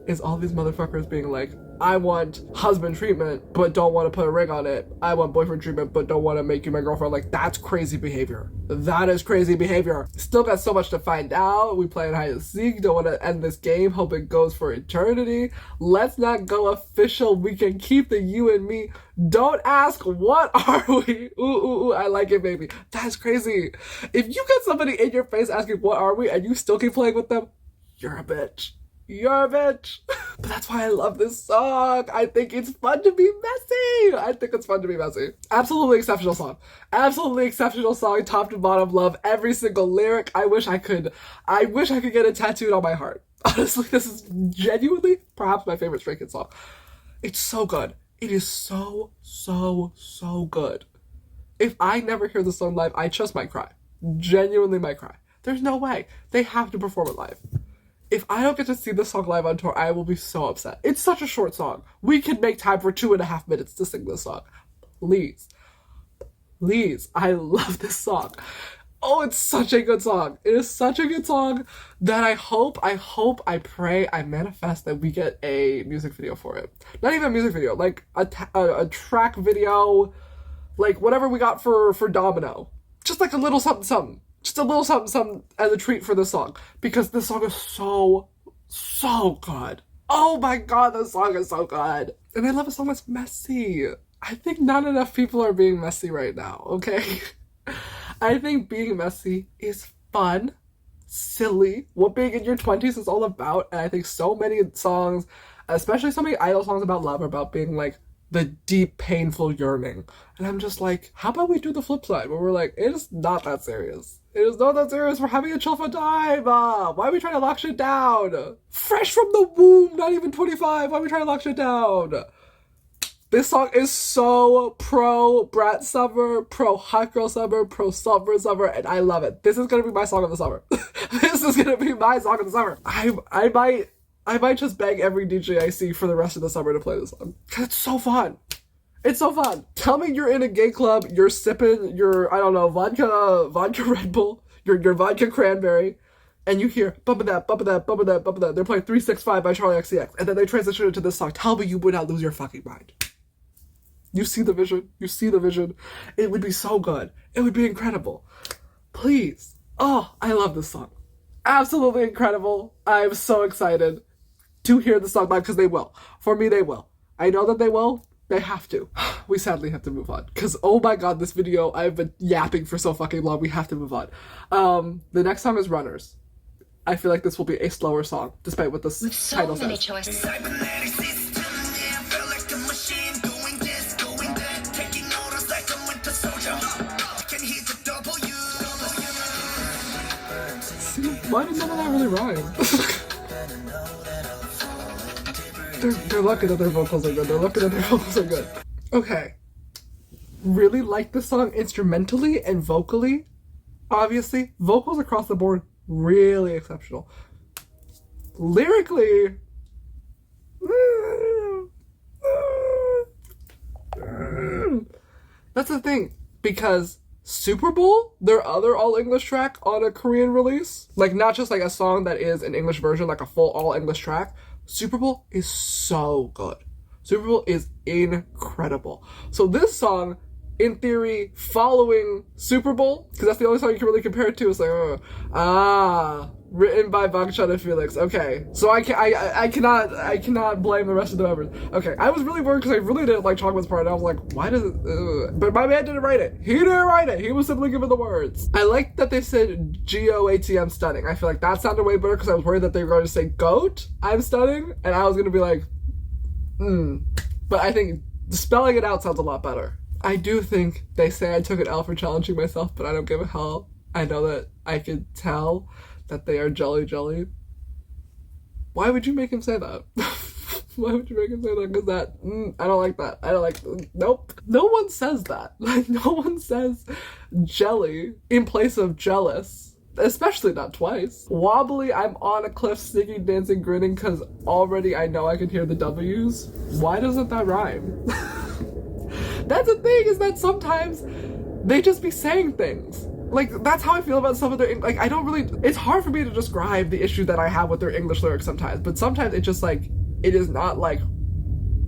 Is all these motherfuckers being like, I want husband treatment, but don't want to put a ring on it. I want boyfriend treatment, but don't want to make you my girlfriend. Like, that's crazy behavior. That is crazy behavior. Still got so much to find out. We playing hide and seek. Don't want to end this game. Hope it goes for eternity. Let's not go official. We can keep the you and me. Don't ask, what are we? Ooh, I like it, baby. That's crazy. If you get somebody in your face asking, what are we? And you still keep playing with them, you're a bitch. You're a bitch. But that's why I love this song. I think it's fun to be messy. Absolutely exceptional song. Absolutely exceptional song. Top to bottom, love every single lyric. I wish I could get it tattooed on my heart. Honestly, this is genuinely perhaps my favorite Stray Kids song. It's so good. It is so good. If I never hear the song live, I just might cry. Genuinely might cry. There's no way. They have to perform it live. If I don't get to see the song live on tour, I will be so upset. It's such a short song. We can make time for 2.5 minutes to sing this song. Please. I love this song. Oh, it's such a good song. It is such a good song that I hope, I pray, I manifest that we get a music video for it. Not even a music video, like a track video, like whatever we got for Domino. Just like a little something. Just a little something as a treat for this song. Because this song is so good. Oh my god, this song is so good. And I love a song that's messy. I think not enough people are being messy right now, okay? I think being messy is fun, silly, what being in your 20s is all about. And I think so many songs, especially so many idol songs about love, are about being like, the deep, painful yearning. And I'm just like, how about we do the flip side where we're like, it is not that serious. It is not that serious. We're having a chill fun time. Why are we trying to lock shit down? Fresh from the womb, not even 25. Why are we trying to lock shit down? This song is so pro brat summer, pro hot girl summer, pro summer, and I love it. This is gonna be my song of the summer. This is gonna be my song of the summer. I might just beg every DJ I see for the rest of the summer to play this song. Cause it's so fun. It's so fun. Tell me you're in a gay club, you're sipping your, I don't know, vodka Red Bull, your vodka cranberry, and you hear bump of that. They're playing 365 by Charlie XCX, and then they transition it to this song. Tell me you would not lose your fucking mind. You see the vision. It would be so good. It would be incredible. Please. Oh, I love this song. Absolutely incredible. I'm so excited to hear the song live because they will. For me, they will. I know that they will. They have to. We sadly have to move on because, oh my god, this video, I've been yapping for so fucking long. We have to move on. The next song is Runners. I feel like this will be a slower song, despite what the title says. Choices. Can he Why did none of that really rhyme? they're lucky that their vocals are good. They're lucky that their vocals are good. Okay. Really like the song instrumentally and vocally. Obviously, vocals across the board, really exceptional. Lyrically, that's the thing, because Super Bowl, their other all-English track on a Korean release, like not just like a song that is an English version, like a full all-English track, Super Bowl is so good. Super Bowl is incredible. So this song, in theory, following Super Bowl, because that's the only song you can really compare it to, is like, written by Bang Chan and Felix. Okay, so I cannot blame the rest of the members. Okay, I was really worried because I really didn't like Chongwon's part, and I was like, why does it? But my man didn't write it. He didn't write it. He was simply given the words. I like that they said GOATM stunning. I feel like that sounded way better because I was worried that they were going to say GOAT, I'm stunning, and I was going to be like, But I think spelling it out sounds a lot better. I do think they say I took an L for challenging myself, but I don't give a hell. I know that I could tell that they are jelly jelly. Why would you make him say that? Why would you make him say that? Because that, I don't like that. I don't like, nope. No one says that. Like, no one says jelly in place of jealous. Especially not twice. Wobbly, I'm on a cliff, singing, dancing, grinning, because already I know I can hear the W's. Why doesn't that rhyme? That's the thing, is that sometimes they just be saying things. Like, that's how I feel about some of their, like, I don't really, it's hard for me to describe the issue that I have with their English lyrics sometimes, but sometimes it just, like, it is not, like,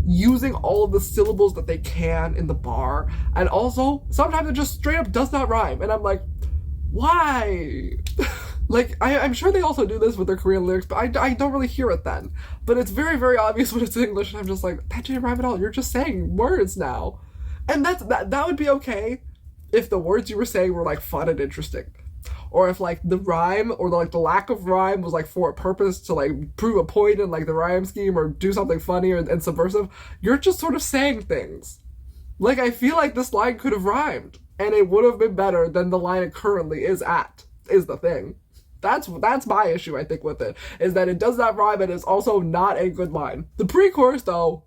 using all of the syllables that they can in the bar, and also, sometimes it just straight up does not rhyme, and I'm like, why? Like, I'm sure they also do this with their Korean lyrics, but I don't really hear it then. But it's very, very obvious when it's English, and I'm just like, that didn't rhyme at all, you're just saying words now. And that would be okay if the words you were saying were, like, fun and interesting. Or if, like, the rhyme or, like, the lack of rhyme was, like, for a purpose to, like, prove a point in, like, the rhyme scheme or do something funny and subversive. You're just sort of saying things. Like, I feel like this line could have rhymed. And it would have been better than the line it currently is at, is the thing. That's my issue, I think, with it. Is that it does not rhyme and it's also not a good line. The pre-chorus, though,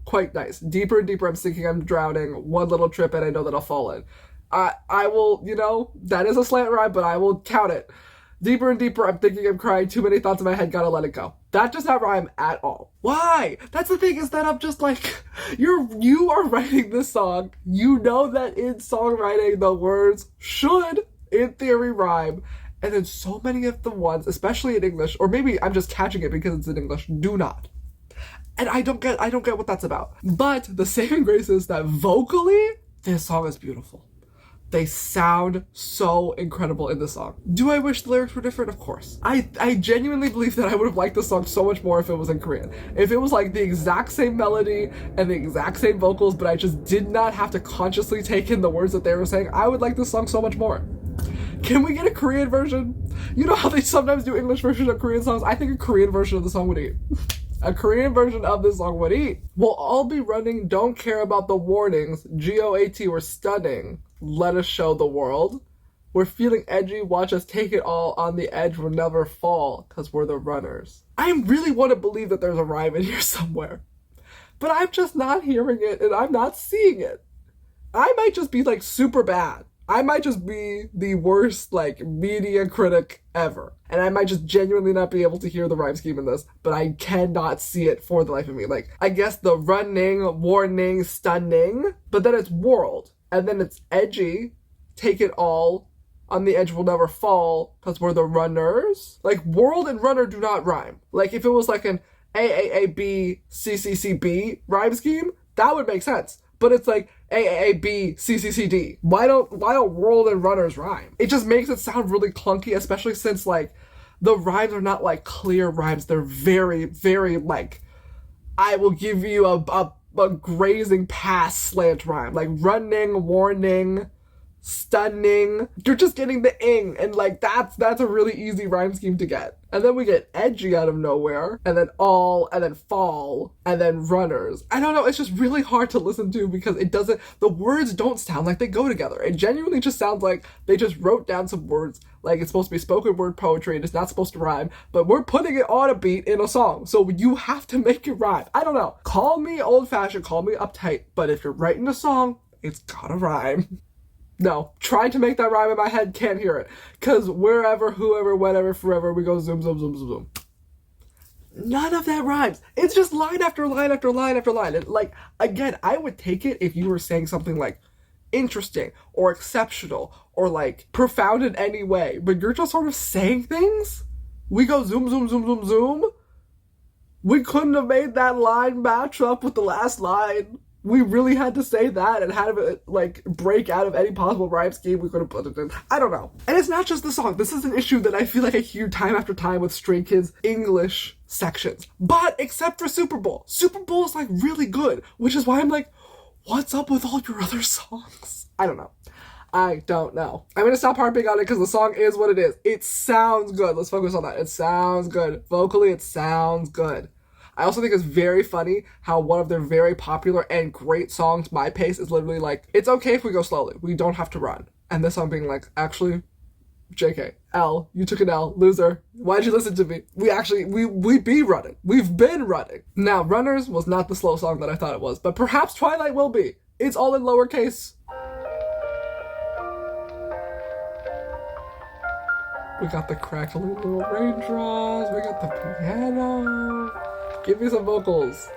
quite nice. Deeper and deeper I'm sinking, I'm drowning. One little trip and I know that I'll fall in. I will, you know, that is a slant rhyme, but I will count it. Deeper and deeper, I'm thinking, I'm crying, too many thoughts in my head, gotta let it go. That does not rhyme at all. Why? That's the thing, is that I'm just like, you are writing this song, you know that in songwriting the words should, in theory, rhyme, and then so many of the ones, especially in English, or maybe I'm just catching it because it's in English, do not. And I don't get what that's about. But the saving grace is that vocally, this song is beautiful. They sound so incredible in this song. Do I wish the lyrics were different? Of course. I genuinely believe that I would have liked this song so much more if it was in Korean. If it was like the exact same melody and the exact same vocals, but I just did not have to consciously take in the words that they were saying, I would like this song so much more. Can we get a Korean version? You know how they sometimes do English versions of Korean songs? I think a Korean version of the song would eat. A Korean version of this song would eat. We'll all be running, don't care about the warnings. GOAT, we're stunning. Let us show the world. We're feeling edgy, watch us take it all. On the edge, we'll never fall, cause we're the runners. I really want to believe that there's a rhyme in here somewhere. But I'm just not hearing it, and I'm not seeing it. I might just be, like, super bad. I might just be the worst, like, media critic ever. And I might just genuinely not be able to hear the rhyme scheme in this, but I cannot see it for the life of me. Like, I guess the running, warning, stunning, but then it's world. And then it's edgy, take it all, on the edge will never fall, because we're the runners. Like, world and runner do not rhyme. Like, if it was like an AAAB, CCCB rhyme scheme, that would make sense. But it's like AAAB, CCCD. Why don't world and runners rhyme? It just makes it sound really clunky, especially since, like, the rhymes are not, like, clear rhymes. They're very, very, like, I will give you a grazing pass slant rhyme. Like, running, warning, stunning. You're just getting the ing, and like that's a really easy rhyme scheme to get. And then we get edgy out of nowhere, and then all, and then fall, and then runners. I don't know, it's just really hard to listen to because the words don't sound like they go together. It genuinely just sounds like they just wrote down some words, like it's supposed to be spoken word poetry and it's not supposed to rhyme, but we're putting it on a beat in a song, so you have to make it rhyme. I don't know. Call me old-fashioned, call me uptight, but if you're writing a song, it's gotta rhyme. No, trying to make that rhyme in my head, can't hear it. Because wherever, whoever, whatever, forever, we go zoom, zoom, zoom, zoom, zoom. None of that rhymes. It's just line after line after line after line. And like, again, I would take it if you were saying something like interesting or exceptional or like profound in any way. But you're just sort of saying things? We go zoom, zoom, zoom, zoom, zoom. We couldn't have made that line match up with the last line. We really had to say that and have it, like, break out of any possible rhyme scheme we could have put it in. I don't know. And it's not just the song. This is an issue that I feel like I hear time after time with Stray Kids' English sections. But except for Super Bowl. Super Bowl is, like, really good, which is why I'm like, what's up with all your other songs? I don't know. I don't know. I'm gonna stop harping on it because the song is what it is. It sounds good. Let's focus on that. It sounds good. Vocally, it sounds good. I also think it's very funny how one of their very popular and great songs, My Pace, is literally like, it's okay if we go slowly. We don't have to run. And this song being like, actually, JK, L, you took an L, loser. Why'd you listen to me? We be running. We've been running. Now, Runners was not the slow song that I thought it was, but perhaps Twilight will be. It's all in lowercase. We got the crackly little raindrops. We got the piano. Give me some vocals.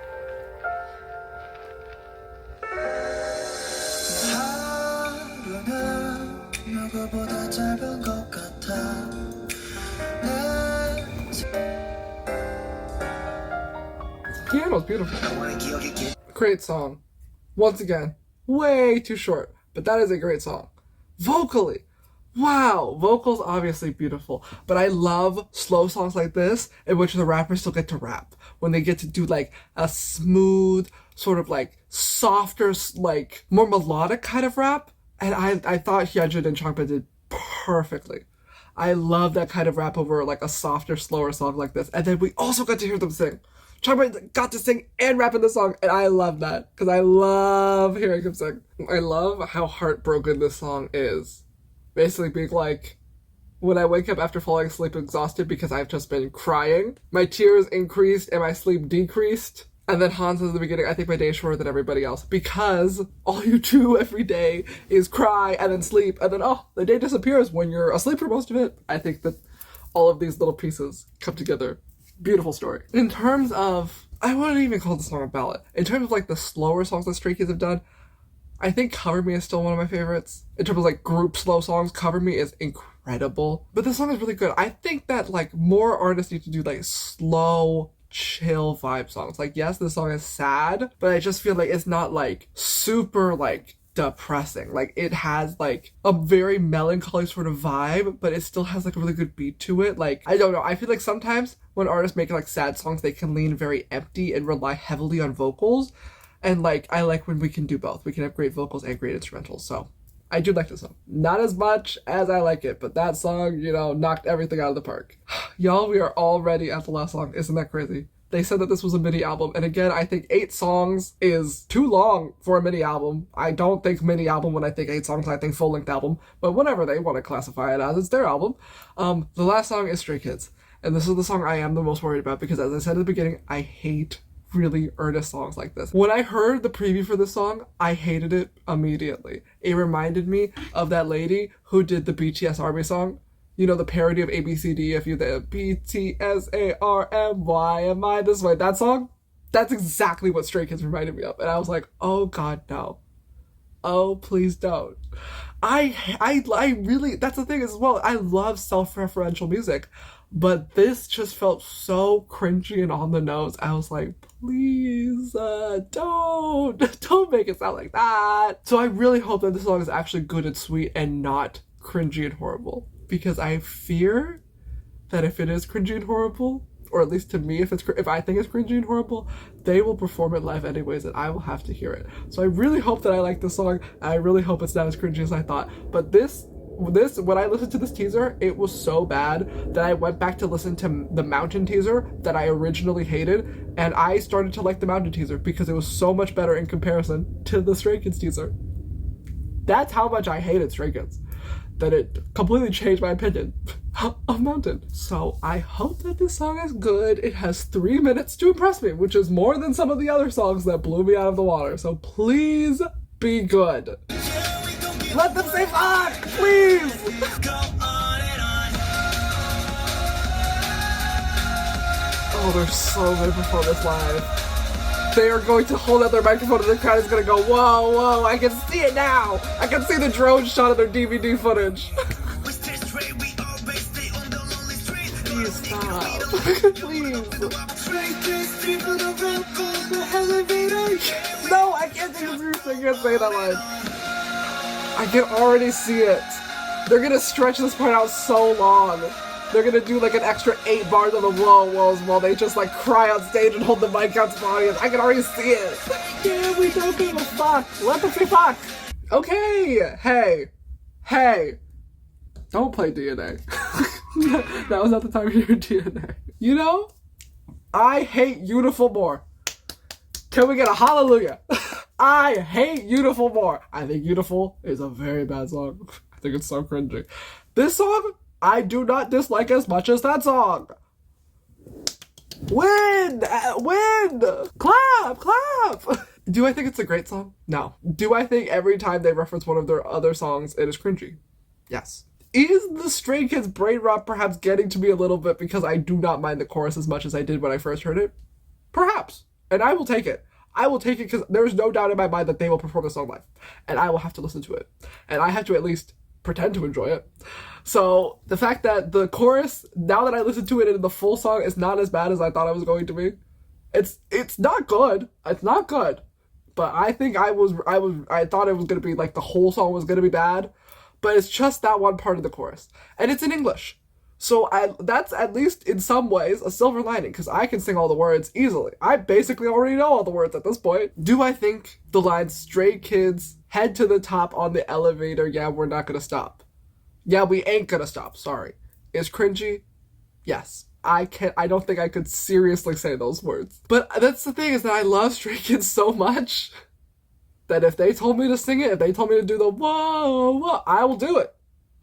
Piano's beautiful. Great song. Once again, way too short, but that is a great song. Vocally, wow, vocals obviously beautiful, but I love slow songs like this in which the rappers still get to rap. When they get to do like a smooth, sort of like softer, like more melodic kind of rap. And I thought Hyunjin and Changba did perfectly. I love that kind of rap over like a softer, slower song like this. And then we also got to hear them sing. Changba got to sing and rap in the song, and I love that because I love hearing him sing. I love how heartbroken this song is. Basically being like, when I wake up after falling asleep exhausted because I've just been crying, my tears increased and my sleep decreased. And then Han says at the beginning, I think my day is shorter than everybody else because all you do every day is cry and then sleep. And then, the day disappears when you're asleep for most of it. I think that all of these little pieces come together. Beautiful story. In terms of, I wouldn't even call the song a ballad. In terms of like the slower songs that Stray Kids have done, I think Cover Me is still one of my favorites. In terms of like group slow songs, Cover Me is incredible. But this song is really good. I think that like more artists need to do like slow, chill vibe songs. Like, yes, this song is sad, but I just feel like it's not like super like depressing. Like, it has like a very melancholy sort of vibe, but it still has like a really good beat to it. Like, I don't know. I feel like sometimes when artists make like sad songs, they can lean very empty and rely heavily on vocals. And, like, I like when we can do both. We can have great vocals and great instrumentals. So, I do like this song. Not as much as I like it, but that song, knocked everything out of the park. Y'all, we are already at the last song. Isn't that crazy? They said that this was a mini album. And again, I think 8 songs is too long for a mini album. I don't think mini album when I think 8 songs. I think full-length album. But whatever they want to classify it as, it's their album. The last song is Stray Kids. And this is the song I am the most worried about because, as I said at the beginning, I hate really earnest songs like this. When I heard the preview for this song, I hated it immediately. It reminded me of that lady who did the BTS Army song. The parody of ABCD, if you the BTSARM, why am I this way? That song? That's exactly what Stray Kids reminded me of. And I was like, oh God, no. Oh, please don't. I really, that's the thing as well. I love self-referential music, but this just felt so cringy and on the nose. I was like, please, don't make it sound like that. So I really hope that this song is actually good and sweet and not cringy and horrible, because I fear that if it is cringy and horrible, or at least to me, if I think it's cringy and horrible, they will perform it live anyways, and I will have to hear it. So I really hope that I like this song, and I really hope it's not as cringy as I thought. But this when I listened to this teaser, it was so bad that I went back to listen to the Mountain teaser that I originally hated, and I started to like the Mountain teaser because it was so much better in comparison to the Stray Kids teaser. That's how much I hated Stray Kids, that it completely changed my opinion of Mountain. So I hope that this song is good. It has 3 minutes to impress me, which is more than some of the other songs that blew me out of the water. So please be good. Let them say fuck, please! Oh, they're so gonna perform this live. They are going to hold out their microphone and the crowd is gonna go, whoa, whoa, I can see it now! I can see the drone shot of their DVD footage. Please stop. Please. No, I can't take a seriously. I can't say that line. I can already see it. They're gonna stretch this part out so long. They're gonna do like an extra 8 bars of the whoa whoas while they just like cry on stage and hold the mic out to the audience. I can already see it. Yeah, we don't give a fuck. Let them say fuck. Okay. Hey. Don't play DNA. That was not the time to hear DNA. You know, I hate Beautiful more. Can we get a hallelujah? I hate Beautiful more. I think Beautiful is a very bad song. I think it's so cringy. This song, I do not dislike as much as that song. Win! Win! Clap! Do I think it's a great song? No. Do I think every time they reference one of their other songs, it is cringy? Yes. Is the Stray Kids brain rot perhaps getting to me a little bit because I do not mind the chorus as much as I did when I first heard it? Perhaps. And I will take it. I will take it because there is no doubt in my mind that they will perform the song live. And I will have to listen to it. And I have to at least pretend to enjoy it. So the fact that the chorus, now that I listen to it in the full song, is not as bad as I thought it was going to be. It's not good. It's not good. But I think I thought it was going to be like the whole song was going to be bad. But it's just that one part of the chorus. And it's in English. So that's at least in some ways a silver lining, because I can sing all the words easily. I basically already know all the words at this point. Do I think the line Stray Kids head to the top on the elevator, yeah, we're not gonna stop. Yeah, we ain't gonna stop, sorry. Is cringy? Yes. I don't think I could seriously say those words. But that's the thing, is that I love Stray Kids so much that if they told me to sing it, if they told me to do the whoa, whoa, I will do it.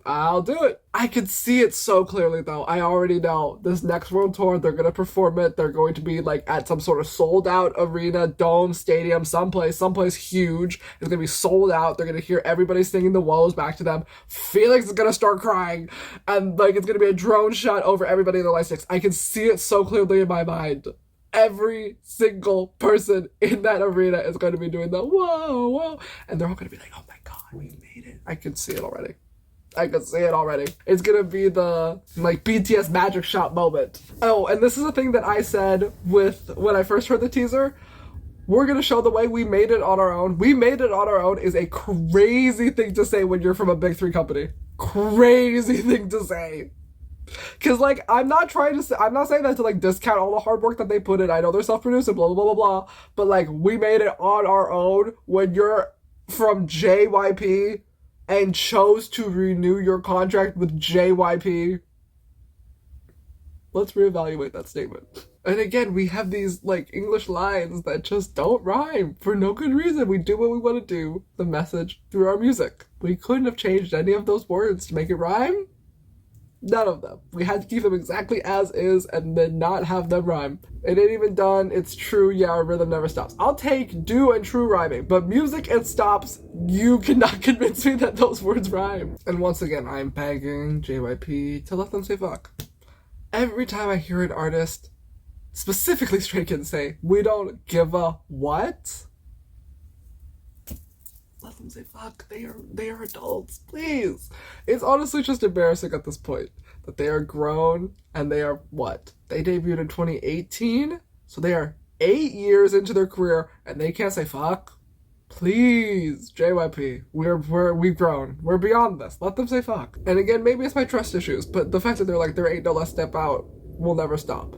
I'll do it. I can see it so clearly though. I already know this next world tour, they're going to perform it. They're going to be like at some sort of sold out arena, dome, stadium, someplace huge. It's going to be sold out. They're going to hear everybody singing the woes back to them. Felix is going to start crying. And like, it's going to be a drone shot over everybody in the light sticks. I can see it so clearly in my mind. Every single person in that arena is going to be doing the whoa, whoa. And they're all going to be like, oh my God, we made it. I can see it already. It's gonna be the like BTS magic shot moment. Oh, and this is a thing that I said when I first heard the teaser. We're gonna show the way we made it on our own. We made it on our own is a crazy thing to say when you're from a big 3 company. Crazy thing to say. Cause like, I'm not saying that to like discount all the hard work that they put in. I know they're self-produced and blah, blah, blah, blah, blah. But like, we made it on our own when you're from JYP and chose to renew your contract with JYP. Let's reevaluate that statement. And again, we have these like English lines that just don't rhyme for no good reason. We do what we want to do, the message, through our music. We couldn't have changed any of those words to make it rhyme. None of them. We had to keep them exactly as is and then not have them rhyme. It ain't even done. It's true. Yeah, our rhythm never stops. I'll take do and true rhyming, but music and stops, you cannot convince me that those words rhyme. And once again, I'm begging JYP to let them say fuck. Every time I hear an artist, specifically Stray Kids, say, we don't give a what? Let them say fuck. They are adults, please. It's honestly just embarrassing at this point that they are grown and they are what? They debuted in 2018, so they are 8 years into their career and they can't say fuck. Please, JYP, we've grown. We're beyond this. Let them say fuck. And again, maybe it's my trust issues, but the fact that they're like, there ain't no less step out will never stop.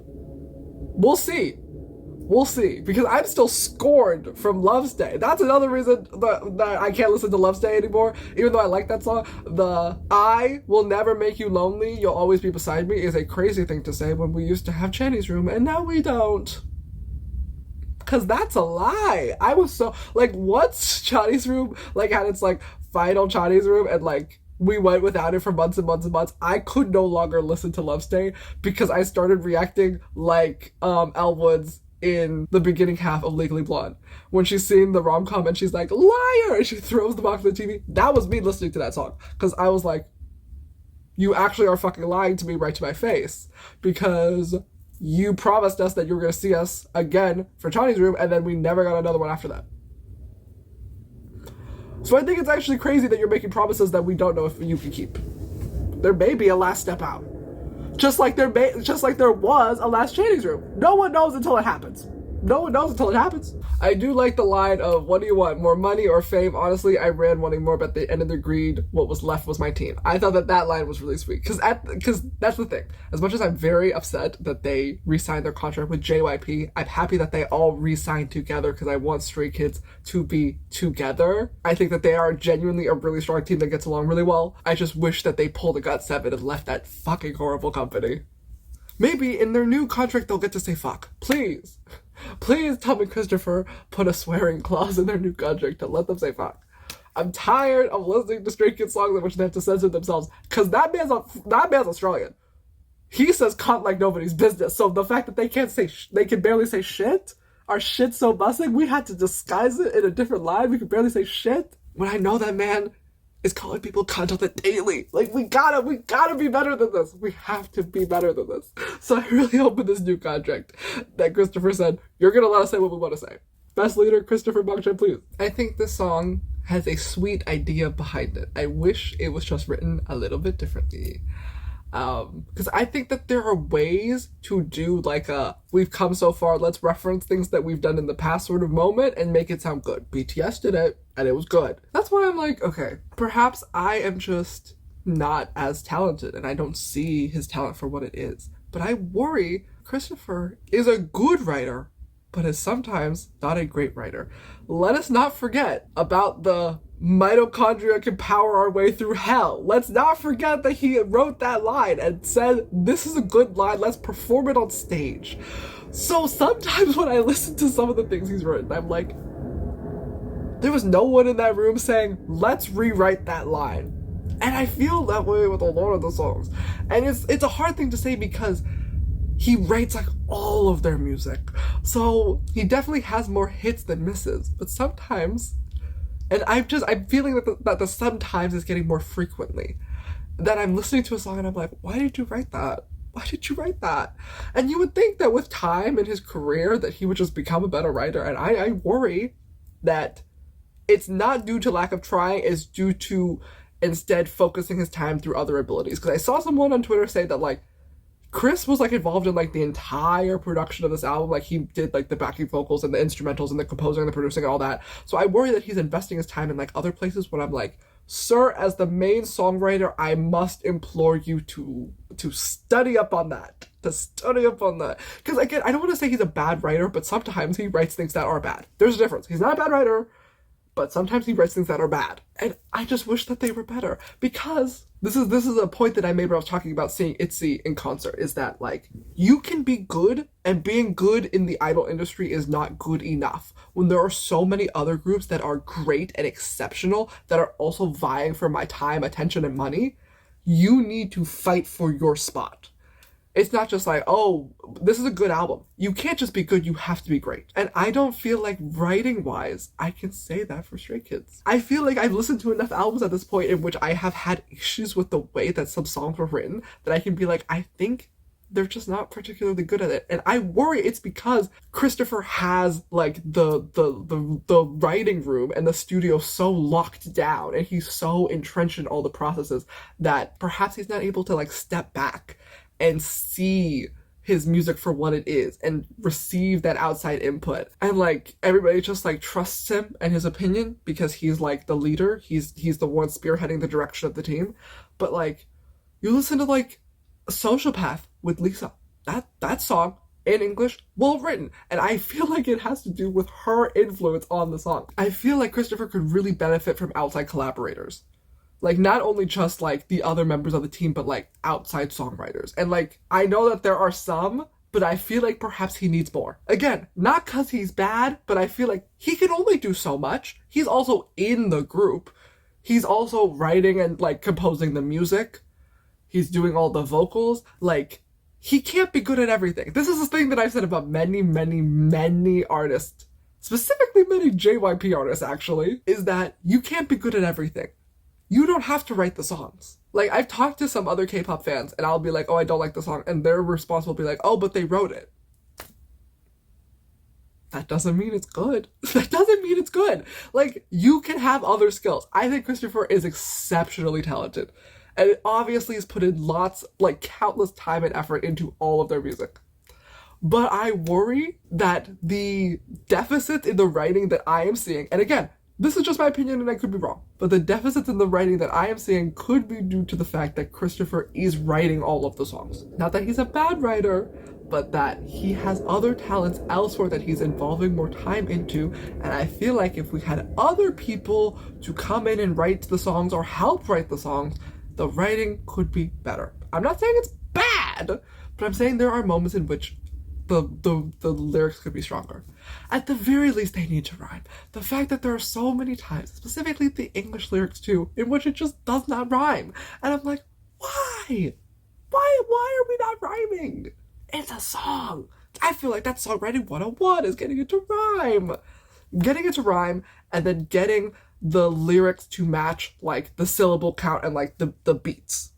We'll see. We'll see, because I'm still scorned from Love's Day. That's another reason that I can't listen to Love's Day anymore, even though I like that song. The "I will never make you lonely, you'll always be beside me" is a crazy thing to say when we used to have Channy's Room, and now we don't. Because that's a lie. I was so, like, once Channy's Room, like, had its, like, final Channy's Room, and, like, we went without it for months and months and months, I could no longer listen to Love's Day because I started reacting like Elle Woods in the beginning half of Legally Blonde. When she's seeing the rom-com and she's like, "Liar!" and she throws the box on the TV. That was me listening to that song. Because I was like, you actually are fucking lying to me right to my face. Because you promised us that you were going to see us again for Channy's Room, and then we never got another one after that. So I think it's actually crazy that you're making promises that we don't know if you can keep. There may be a last step out. Just like there was a last Channy's Room. No one knows until it happens. No one knows until it happens. I do like the line of, "What do you want, more money or fame? Honestly, I ran wanting more, but at the end of the greed, what was left was my team." I thought that line was really sweet. Because that's the thing. As much as I'm very upset that they re-signed their contract with JYP, I'm happy that they all re-signed together because I want Stray Kids to be together. I think that they are genuinely a really strong team that gets along really well. I just wish that they pulled a GOT7 and left that fucking horrible company. Maybe in their new contract they'll get to say fuck. Please. Please tell me Christopher put a swearing clause in their new contract to let them say fuck. I'm tired of listening to Stray Kids songs in which they have to censor themselves, because that man's Australian. He says cunt like nobody's business. So the fact that they can barely say shit, our shit's so busting, we had to disguise it in a different line. We can barely say shit. When I know that man is calling people cunt on the daily. Like, we gotta be better than this. We have to be better than this. So I really hope in this new contract that Christopher said, "You're gonna let us say what we want to say." Best leader, Christopher Bongchan, please. I think this song has a sweet idea behind it. I wish it was just written a little bit differently. Because I think that there are ways to do like a "we've come so far, let's reference things that we've done in the past" sort of moment and make it sound good. BTS did it and it was good. That's why I'm like, okay, perhaps I am just not as talented and I don't see his talent for what it is. But I worry Christopher is a good writer, but is sometimes not a great writer. Let us not forget about the "mitochondria can power our way through hell." Let's not forget that he wrote that line and said, "This is a good line, let's perform it on stage." So sometimes when I listen to some of the things he's written, I'm like, there was no one in that room saying, "Let's rewrite that line." And I feel that way with a lot of the songs. And it's a hard thing to say because he writes like all of their music. So he definitely has more hits than misses. But sometimes, and I'm feeling that the sometimes is getting more frequently. That I'm listening to a song and I'm like, why did you write that? Why did you write that? And you would think that with time in his career that he would just become a better writer. And I worry that it's not due to lack of trying, it's due to instead focusing his time through other abilities. Because I saw someone on Twitter say that like, Chris was like involved in like the entire production of this album. Like he did like the backing vocals and the instrumentals and the composing and the producing and all that. So I worry that he's investing his time in like other places when I'm like, sir, as the main songwriter, I must implore you to study up on that. To study up on that. Because again, I don't want to say he's a bad writer, but sometimes he writes things that are bad. There's a difference. He's not a bad writer, but sometimes he writes things that are bad. And I just wish that they were better. Because this is a point that I made when I was talking about seeing ITZY in concert, is that like, you can be good, and being good in the idol industry is not good enough. When there are so many other groups that are great and exceptional, that are also vying for my time, attention, and money, you need to fight for your spot. It's not just like, oh, this is a good album. You can't just be good, you have to be great. And I don't feel like writing-wise, I can say that for Stray Kids. I feel like I've listened to enough albums at this point in which I have had issues with the way that some songs were written that I can be like, I think they're just not particularly good at it. And I worry it's because Christopher has like the writing room and the studio so locked down and he's so entrenched in all the processes that perhaps he's not able to like step back and see his music for what it is and receive that outside input. And like everybody just like trusts him and his opinion because he's like the leader. He's the one spearheading the direction of the team. But like you listen to like Sociopath with Lisa. That song in English, well written. And I feel like it has to do with her influence on the song. I feel like Christopher could really benefit from outside collaborators. Like, not only just, like, the other members of the team, but, like, outside songwriters. And, like, I know that there are some, but I feel like perhaps he needs more. Again, not because he's bad, but I feel like he can only do so much. He's also in the group. He's also writing and, like, composing the music. He's doing all the vocals. Like, he can't be good at everything. This is the thing that I've said about many, many, many artists, specifically many JYP artists, actually, is that you can't be good at everything. You don't have to write the songs. Like, I've talked to some other K-pop fans, and I'll be like, oh, I don't like the song, and their response will be like, oh, but they wrote it. That doesn't mean it's good. That doesn't mean it's good. Like, you can have other skills. I think Christopher is exceptionally talented, and it obviously has put in lots, like, countless time and effort into all of their music. But I worry that the deficits in the writing that I am seeing, and again, this is just my opinion and I could be wrong, but the deficits in the writing that I am seeing could be due to the fact that Christopher is writing all of the songs. Not that he's a bad writer, but that he has other talents elsewhere that he's involving more time into, and I feel like if we had other people to come in and write the songs or help write the songs, the writing could be better. I'm not saying it's bad, but I'm saying there are moments in which the lyrics could be stronger. At the very least, they need to rhyme. The fact that there are so many times, specifically the English lyrics too, in which it just does not rhyme. And I'm like, why? Why are we not rhyming? It's a song. I feel like that's songwriting 101 is getting it to rhyme. Getting it to rhyme and then getting the lyrics to match like the syllable count and like the beats.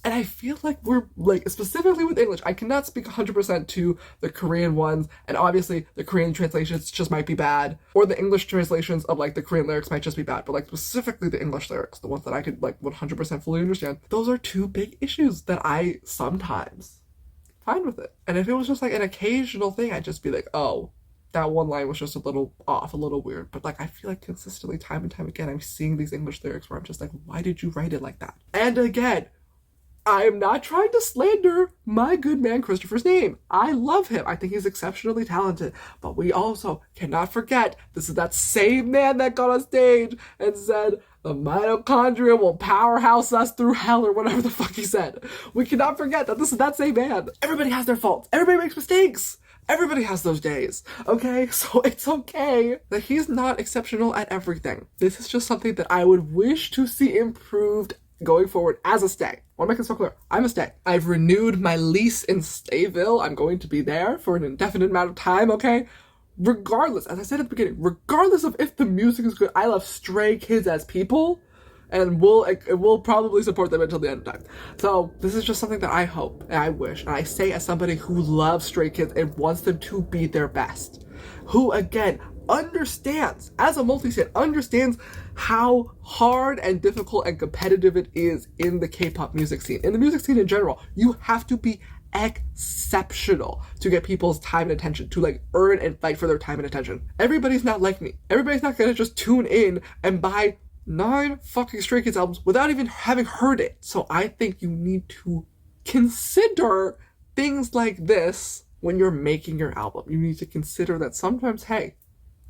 And I feel like we're, like, specifically with English, I cannot speak 100% to the Korean ones, and obviously the Korean translations just might be bad, or the English translations of, like, the Korean lyrics might just be bad, but, like, specifically the English lyrics, the ones that I could, like, 100% fully understand, those are two big issues that I sometimes find with it. And if it was just, like, an occasional thing, I'd just be like, oh, that one line was just a little off, a little weird. But, like, I feel like consistently, time and time again, I'm seeing these English lyrics where I'm just like, why did you write it like that? And again, I am not trying to slander my good man Christopher's name. I love him. I think he's exceptionally talented. But we also cannot forget, this is that same man that got on stage and said, the mitochondria will powerhouse us through hell, or whatever the fuck he said. We cannot forget that this is that same man. Everybody has their faults. Everybody makes mistakes. Everybody has those days, okay? So it's okay that he's not exceptional at everything. This is just something that I would wish to see improved going forward as a stay. I want to make it so clear. I'm a stay. I've renewed my lease in Stayville. I'm going to be there for an indefinite amount of time, okay? Regardless, as I said at the beginning, regardless of if the music is good, I love Stray Kids as people, and we'll probably support them until the end of time. So this is just something that I hope and I wish, and I say as somebody who loves Stray Kids and wants them to be their best, who again understands, as a multi-stan, understands how hard and difficult and competitive it is in the K-pop music scene. In the music scene in general, you have to be exceptional to get people's time and attention, to like earn and fight for their time and attention. Everybody's not like me. Everybody's not gonna just tune in and buy 9 fucking Stray Kids albums without even having heard it. So I think you need to consider things like this when you're making your album. You need to consider that sometimes, hey,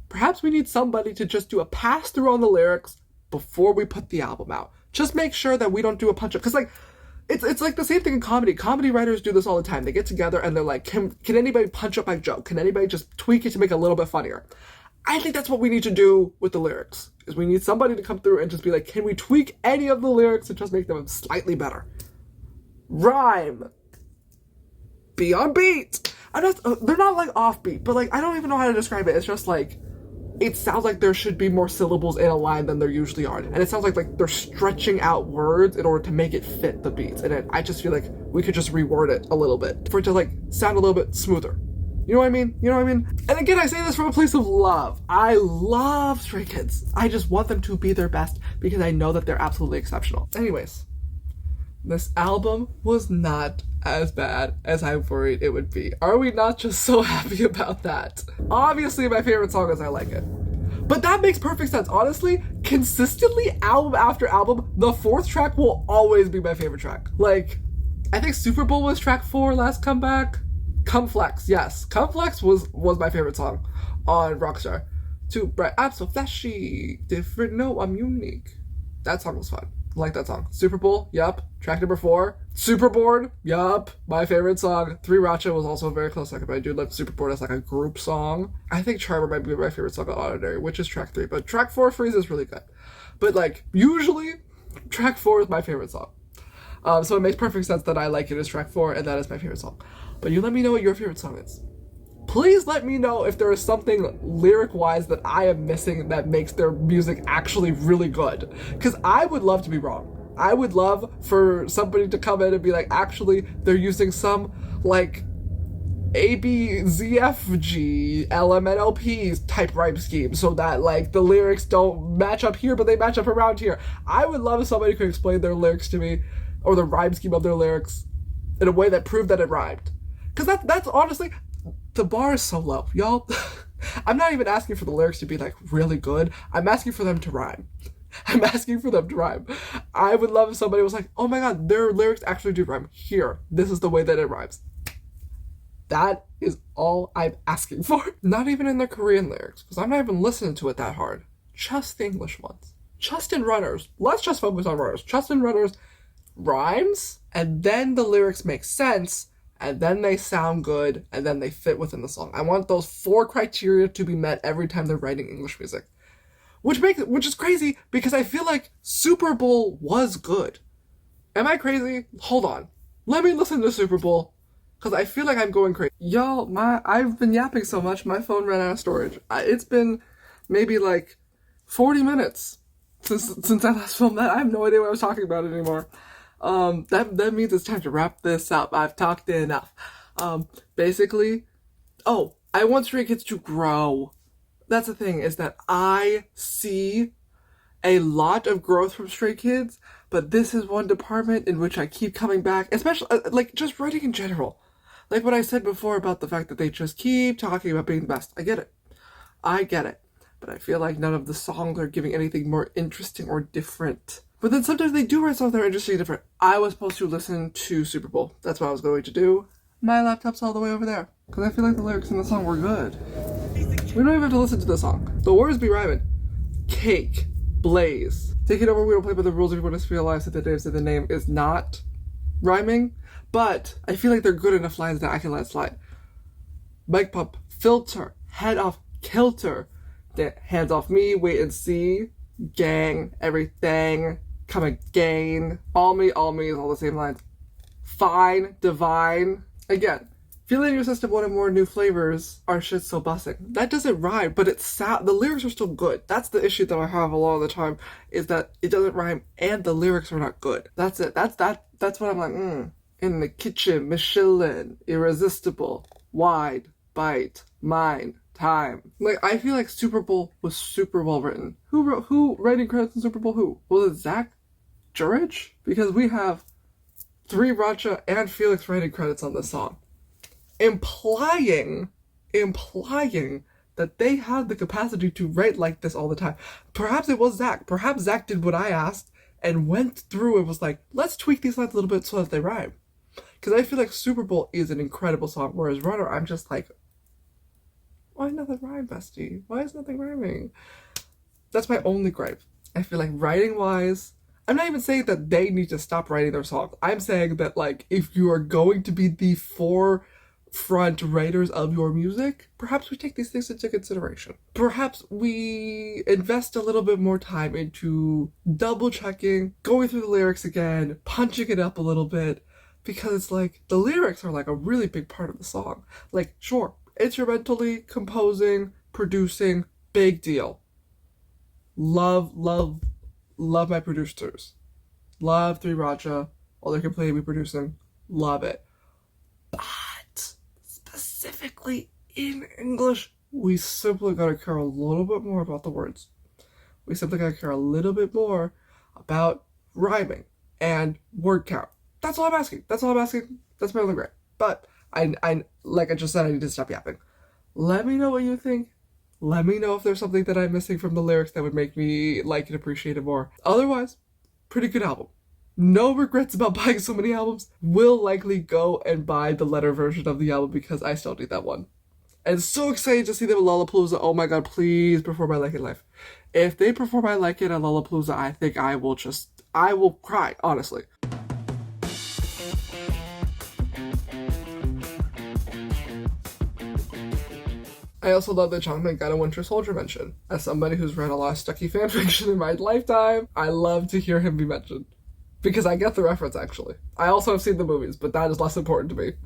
perhaps we need somebody to just do a pass-through on the lyrics before we put the album out. Just make sure that we don't do a punch-up. Because, like, it's like the same thing in comedy. Comedy writers do this all the time. They get together and they're like, can anybody punch up my joke? Can anybody just tweak it to make it a little bit funnier? I think that's what we need to do with the lyrics. Is we need somebody to come through and just be like, can we tweak any of the lyrics and just make them slightly better? Rhyme. Be on beat. They're not, like, offbeat, but, like, I don't even know how to describe it. It's just, like, it sounds like there should be more syllables in a line than there usually are. And it sounds like they're stretching out words in order to make it fit the beats. And I just feel like we could just reword it a little bit for it to, like, sound a little bit smoother. You know what I mean? You know what I mean? And again, I say this from a place of love. I love Stray Kids. I just want them to be their best because I know that they're absolutely exceptional. Anyways, this album was not as bad as I worried it would be. Are we not just so happy about that? Obviously, my favorite song is I Like It. But that makes perfect sense. Honestly, consistently, album after album, the 4th track will always be my favorite track. Like, I think Super Bowl was track 4, Last Comeback. Come Flex, yes. Come Flex was my favorite song on Rockstar. Too bright, I'm so flashy. Different, no, I'm unique. That song was fun. I like that song. Super Bowl, yup. Track number 4. Superboard, yup. My favorite song. 3 Racha was also a very close second, but I do love Superboard as like a group song. I think Charmer might be my favorite song on Ordinary, which is track 3. But track 4, Freeze, is really good. But like, usually, track 4 is my favorite song. So it makes perfect sense that I like it as track 4, and that is my favorite song. But you let me know what your favorite song is. Please let me know if there is something lyric-wise that I am missing that makes their music actually really good. Because I would love to be wrong. I would love for somebody to come in and be like, actually, they're using some, like, ABZFG, LMNOPs type rhyme scheme so that, like, the lyrics don't match up here, but they match up around here. I would love if somebody could explain their lyrics to me, or the rhyme scheme of their lyrics, in a way that proved that it rhymed. Because that's honestly... The bar is so low, y'all. I'm not even asking for the lyrics to be, like, really good. I'm asking for them to rhyme. I'm asking for them to rhyme. I would love if somebody was like, oh my god, their lyrics actually do rhyme. Here, this is the way that it rhymes. That is all I'm asking for. Not even in their Korean lyrics, because I'm not even listening to it that hard. Just the English ones. Just in Runners. Let's just focus on Runners. Just in Runners rhymes, and then the lyrics make sense, and then they sound good, and then they fit within the song. I want those 4 criteria to be met every time they're writing English music. Which is crazy, because I feel like Super Bowl was good. Am I crazy? Hold on. Let me listen to Super Bowl, because I feel like I'm going crazy. Y'all, I've been yapping so much, my phone ran out of storage. It's been maybe like 40 minutes since I last filmed that. I have no idea what I was talking about anymore. That means it's time to wrap this up. I've talked enough. Basically, I want Stray Kids to grow. That's the thing, is that I see a lot of growth from Stray Kids, but this is one department in which I keep coming back, especially, like, just writing in general. Like what I said before about the fact that they just keep talking about being the best. I get it. But I feel like none of the songs are giving anything more interesting or different. But then sometimes they do write songs that are interesting and different. I was supposed to listen to Super Bowl. That's what I was going to do. My laptop's all the way over there. Because I feel like the lyrics in the song were good. We don't even have to listen to the song. The words be rhyming. Cake. Blaze. Take it over, we don't play by the rules. Everyone just realize that the names of the name is not rhyming. But I feel like they're good enough lines that I can let slide. Mic pump. Filter. Head off. Kilter. Hands off me. Wait and see. Gang, everything, come again, all me is all the same lines. Fine, divine. Again, feeling your system wanted more new flavors, our shit's so bussing. That doesn't rhyme, but the lyrics are still good. That's the issue that I have a lot of the time, is that it doesn't rhyme and the lyrics are not good. That's it. That's what I'm like, In the kitchen, Michelin, irresistible, wide, bite, mine. Time. Like, I feel like Super Bowl was super well written. Who writing credits in Super Bowl? Who? Was it Zach Jurich? Because we have 3 Racha and Felix writing credits on this song. Implying that they had the capacity to write like this all the time. Perhaps it was Zach. Perhaps Zach did what I asked and went through and was like, let's tweak these lines a little bit so that they rhyme. Because I feel like Super Bowl is an incredible song, whereas Runner, I'm just like, why nothing rhyme, bestie? Why is nothing rhyming? That's my only gripe. I feel like writing-wise, I'm not even saying that they need to stop writing their songs. I'm saying that, like, if you are going to be the forefront writers of your music, perhaps we take these things into consideration. Perhaps we invest a little bit more time into double-checking, going through the lyrics again, punching it up a little bit, because it's like, the lyrics are like a really big part of the song. Like, sure, instrumentally, composing, producing, big deal. Love my producers. Love 3 Racha. All they're completely producing. Love it. But specifically in English, we simply gotta care a little bit more about the words. We simply gotta care a little bit more about rhyming and word count. That's all I'm asking. That's my only gripe. But I like I just said, I need to stop yapping. Let me know what you think. Let me know if there's something that I'm missing from the lyrics that would make me like and appreciate it more. Otherwise, pretty good album. No regrets about buying so many albums. Will likely go and buy the letter version of the album because I still need that one. And so excited to see them at Lollapalooza. Oh my god, please perform I Like It live. If they perform I Like It at Lollapalooza, I think I will cry, honestly. I also love that Changmin got a Winter Soldier mention. As somebody who's read a lot of Stucky fanfiction in my lifetime, I love to hear him be mentioned. Because I get the reference, actually. I also have seen the movies, but that is less important to me.